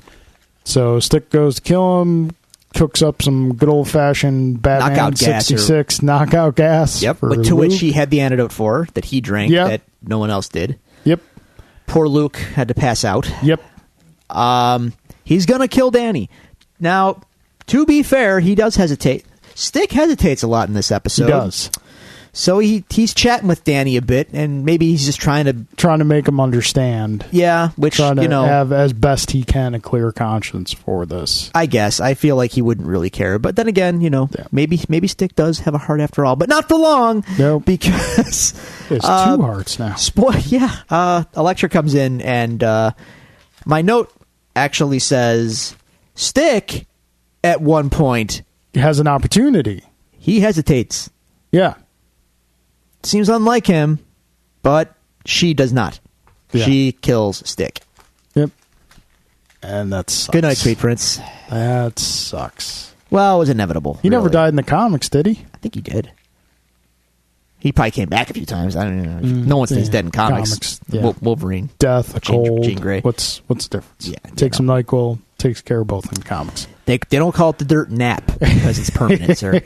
So Stick goes to kill him, cooks up some good old-fashioned Batman knockout 66 knockout gas. Yep, for but to Luke. which he had the antidote for, that he drank, that no one else did. Yep. Poor Luke had to pass out. Yep. He's going to kill Danny. Now, to be fair, he does hesitate. Stick hesitates a lot in this episode. He does. So he's chatting with Danny a bit, and maybe he's just trying to make him understand. Yeah, which, trying to have as best he can a clear conscience for this. I guess. I feel like he wouldn't really care. But then again, maybe Stick does have a heart after all. But not for long. Nope. Because... There's 2 hearts now. Elektra comes in, and my note actually says, Stick, at one point... has an opportunity. He hesitates. Yeah. Seems unlike him, but she does not. Yeah. She kills Stick. Yep. And that sucks. Good night, sweet prince. That sucks. Well, it was inevitable. He never died in the comics, did he? I think he did. He probably came back a few times. I don't know. No one stays dead in comics. Yeah. Wolverine. Death, a cold. Jean Grey. What's the difference? Yeah. Take some NyQuil. Takes care of both in comics. They don't call it the dirt nap because it's permanent, sir.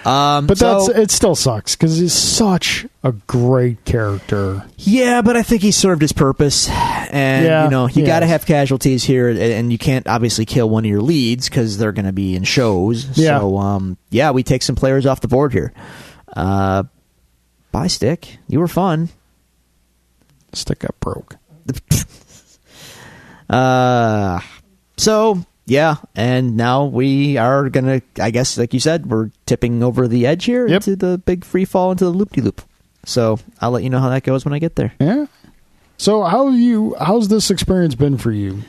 But it still sucks because he's such a great character. Yeah, but I think he served his purpose, and you got to have casualties here, and you can't obviously kill one of your leads because they're going to be in shows. Yeah. So we take some players off the board here. Bye, Stick. You were fun. Stick got broke. So, yeah, and now we are going to, I guess, like you said, we're tipping over the edge here into the big free fall into the loop-de-loop. So, I'll let you know how that goes when I get there. Yeah. So, how's this experience been for you?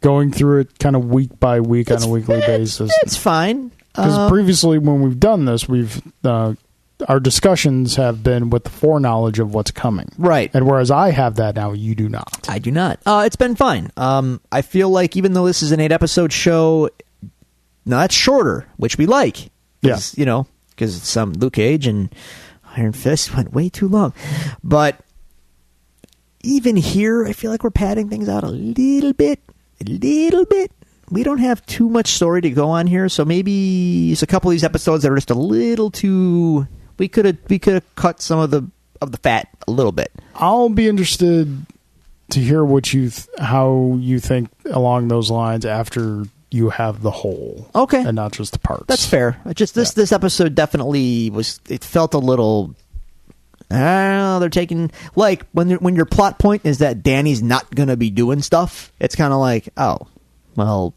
Going through it kind of week by week on a weekly basis? It's fine. Because previously when we've done this, our discussions have been with the foreknowledge of what's coming. Right. And whereas I have that now, you do not. I do not. It's been fine. I feel like even though this is an 8-episode show, now that's shorter, which we like. Because some Luke Cage and Iron Fist went way too long. But even here, I feel like we're padding things out a little bit. We don't have too much story to go on here, so maybe it's a couple of these episodes that are just a little too... We could have cut some of the fat a little bit. I'll be interested to hear what how you think along those lines after you have the whole, okay, and not just the parts. That's fair. Just this episode definitely was. It felt a little. I don't know. They're taking like when your plot point is that Danny's not gonna be doing stuff. It's kind of like, oh, well,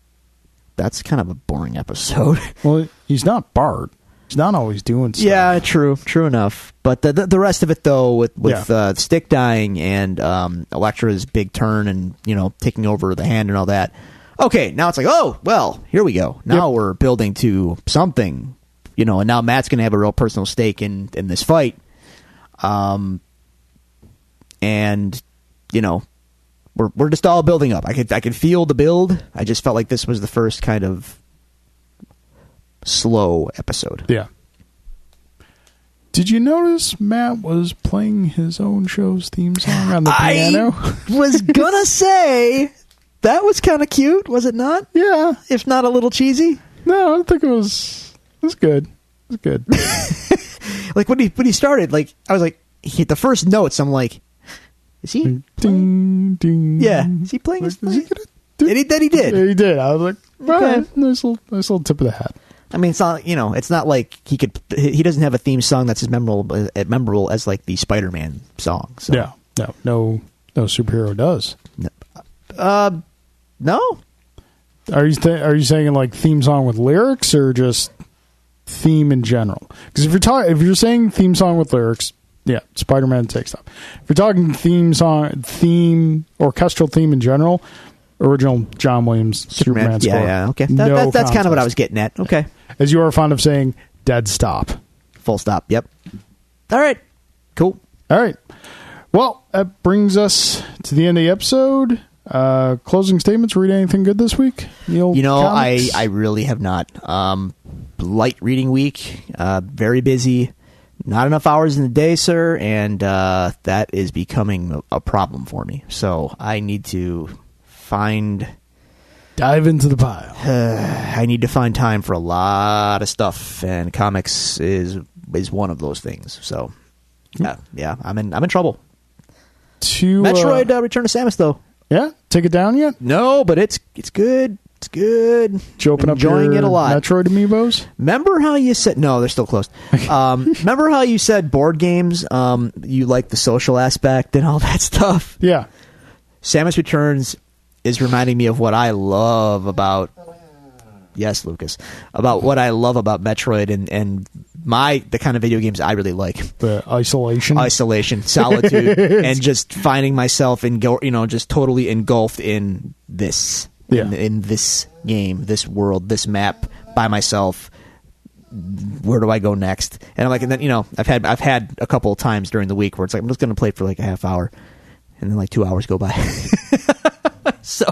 that's kind of a boring episode. Well, he's not Bart. He's not always doing stuff. Yeah, true enough. But the rest of it, though, with Stick dying and Elektra's big turn and taking over the hand and all that. Okay, now it's like, oh well, here we go. Now we're building to something, and now Matt's going to have a real personal stake in this fight. And we're just all building up. I could feel the build. I just felt like this was the first kind of slow episode. Yeah. Did you notice Matt was playing his own show's theme song on the piano? I was gonna say that was kind of cute, was it not? Yeah, if not a little cheesy. No, I think it was good. It was good. Like when he started, like I was like, he hit the first notes. I'm like, is he? Ding, ding. Yeah, is he playing? Like, he did. He did. Yeah, he did. I was like, okay. Nice little tip of the hat. I mean, it's not it's not like he doesn't have a theme song that's as memorable as like the Spider-Man song. So. Yeah, no superhero does. No. Are you saying like theme song with lyrics or just theme in general? Because if you're saying theme song with lyrics, yeah, Spider-Man takes up. If you're talking theme orchestral theme in general, original John Williams Superman score. Yeah, okay. That's kind of what I was getting at. Okay. As you are fond of saying, dead stop. Full stop. Yep. All right. Cool. All right. Well, that brings us to the end of the episode. Closing statements. Read anything good this week? I really have not. Light reading week. Very busy. Not enough hours in the day, sir, and that is becoming a problem for me. So I need to dive into the pile. I need to find time for a lot of stuff, and comics is one of those things. So yeah, I'm in trouble. To Metroid Return to Samus, though. Yeah, take it down yet? No, but it's good. It's good. Did you open up Enjoying your it a lot. Metroid amiibos? Remember how you said... No, they're still closed. Remember how you said board games, you like the social aspect and all that stuff? Yeah. Samus Returns is reminding me of what I love about... Yes, Lucas. About what I love about Metroid and the kind of video games I really like. The isolation, solitude, and just finding myself just totally engulfed in this. Yeah. In this game, this world, this map by myself. Where do I go next? And I'm like, and then I've had a couple of times during the week where it's like I'm just going to play it for like a half hour, and then like 2 hours go by. So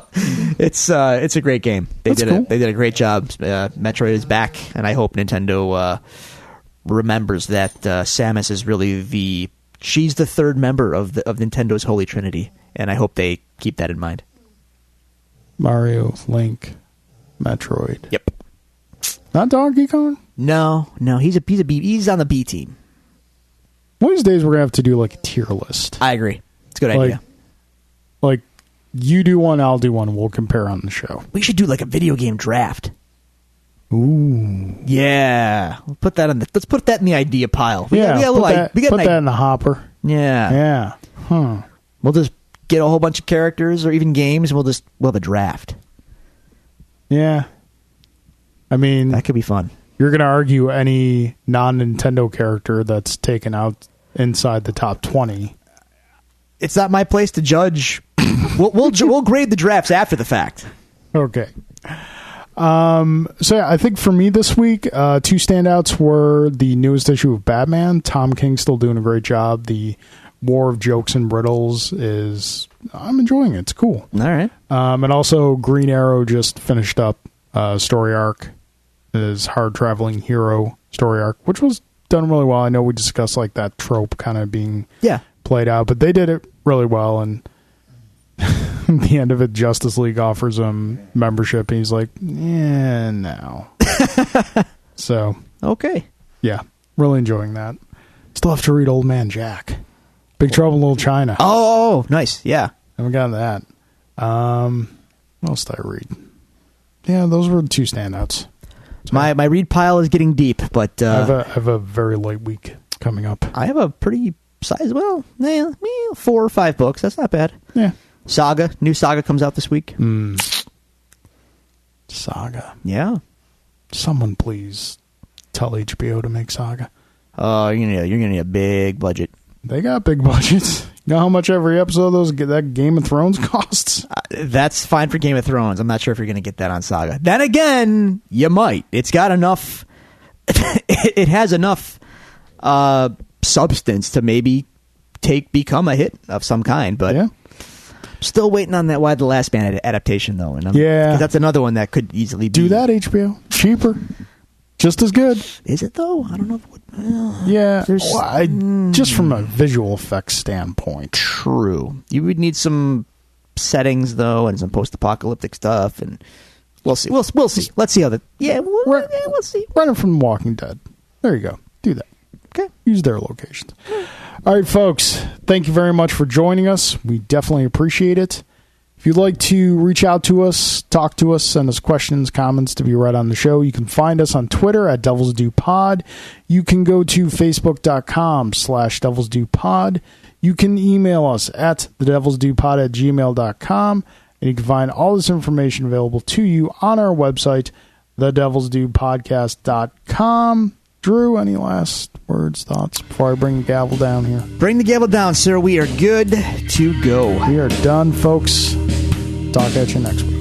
it's a great game. They did a great job. Metroid is back, and I hope Nintendo remembers that Samus is really she's the third member of Nintendo's Holy Trinity, and I hope they keep that in mind. Mario, Link, Metroid. Yep. Not Donkey Kong? No, he's on the B team. One of these days we're gonna have to do like a tier list. I agree. It's a good idea. Like you do one, I'll do one. We'll compare on the show. We should do like a video game draft. Ooh. Yeah. Let's put that in the idea pile. Put that in the hopper. Yeah. Yeah. Huh. We'll just get a whole bunch of characters or even games, and we'll have a draft. Yeah. I mean, that could be fun. You're going to argue any non-Nintendo character that's taken out inside the top 20. It's not my place to judge. We'll grade the drafts after the fact. Okay. So yeah, I think for me this week, two standouts were the newest issue of Batman. Tom King still doing a great job. The War of Jokes and Riddles I'm enjoying it. It's cool. All right. And also Green Arrow just finished up story arc, his hard traveling hero story arc, which was done really well. I know we discussed like that trope kind of being played out, but they did it really well. And at the end of it, Justice League offers him membership, and he's like, yeah, no. So okay. Yeah, really enjoying that. Still have to read Old Man Jack. Big Trouble in Little China. Oh, nice. Yeah. Haven't gotten that. What else did I read? Yeah, those were the two standouts. So my read pile is getting deep, but I have a very light week coming up. I have a pretty sizable 4 or 5 books. That's not bad. Yeah. New Saga comes out this week. Saga. Yeah. Someone please tell HBO to make Saga. You're gonna need a big budget. They got big budgets. You know how much every episode of that Game of Thrones costs? That's fine for Game of Thrones. I'm not sure if you're going to get that on Saga. Then again, you might. It's got enough... it has enough substance to maybe become a hit of some kind, but... Yeah. Still waiting on that Why the Last Man adaptation, though. And because that's another one that could easily be... Do that, HBO. Cheaper. Just as good. Is it, though? I don't know if it would... Yeah. Just from a visual effects standpoint. True. You would need some settings, though, and some post-apocalyptic stuff, and we'll see. We'll see. Let's see how that... Yeah, we'll see. Run it from Walking Dead. There you go. Do that. Okay. Use their locations. All right, folks. Thank you very much for joining us. We definitely appreciate it. If you'd like to reach out to us, talk to us, send us questions, comments to be read on the show, you can find us on Twitter at Devils Do Pod. You can go to Facebook.com/Devils Do Pod. You can email us at thedevilsdopod@gmail.com. And you can find all this information available to you on our website, thedevilsdopodcast.com. Drew, any last words, thoughts before I bring the gavel down here? Bring the gavel down, sir. We are good to go. We are done, folks. Talk at you next week.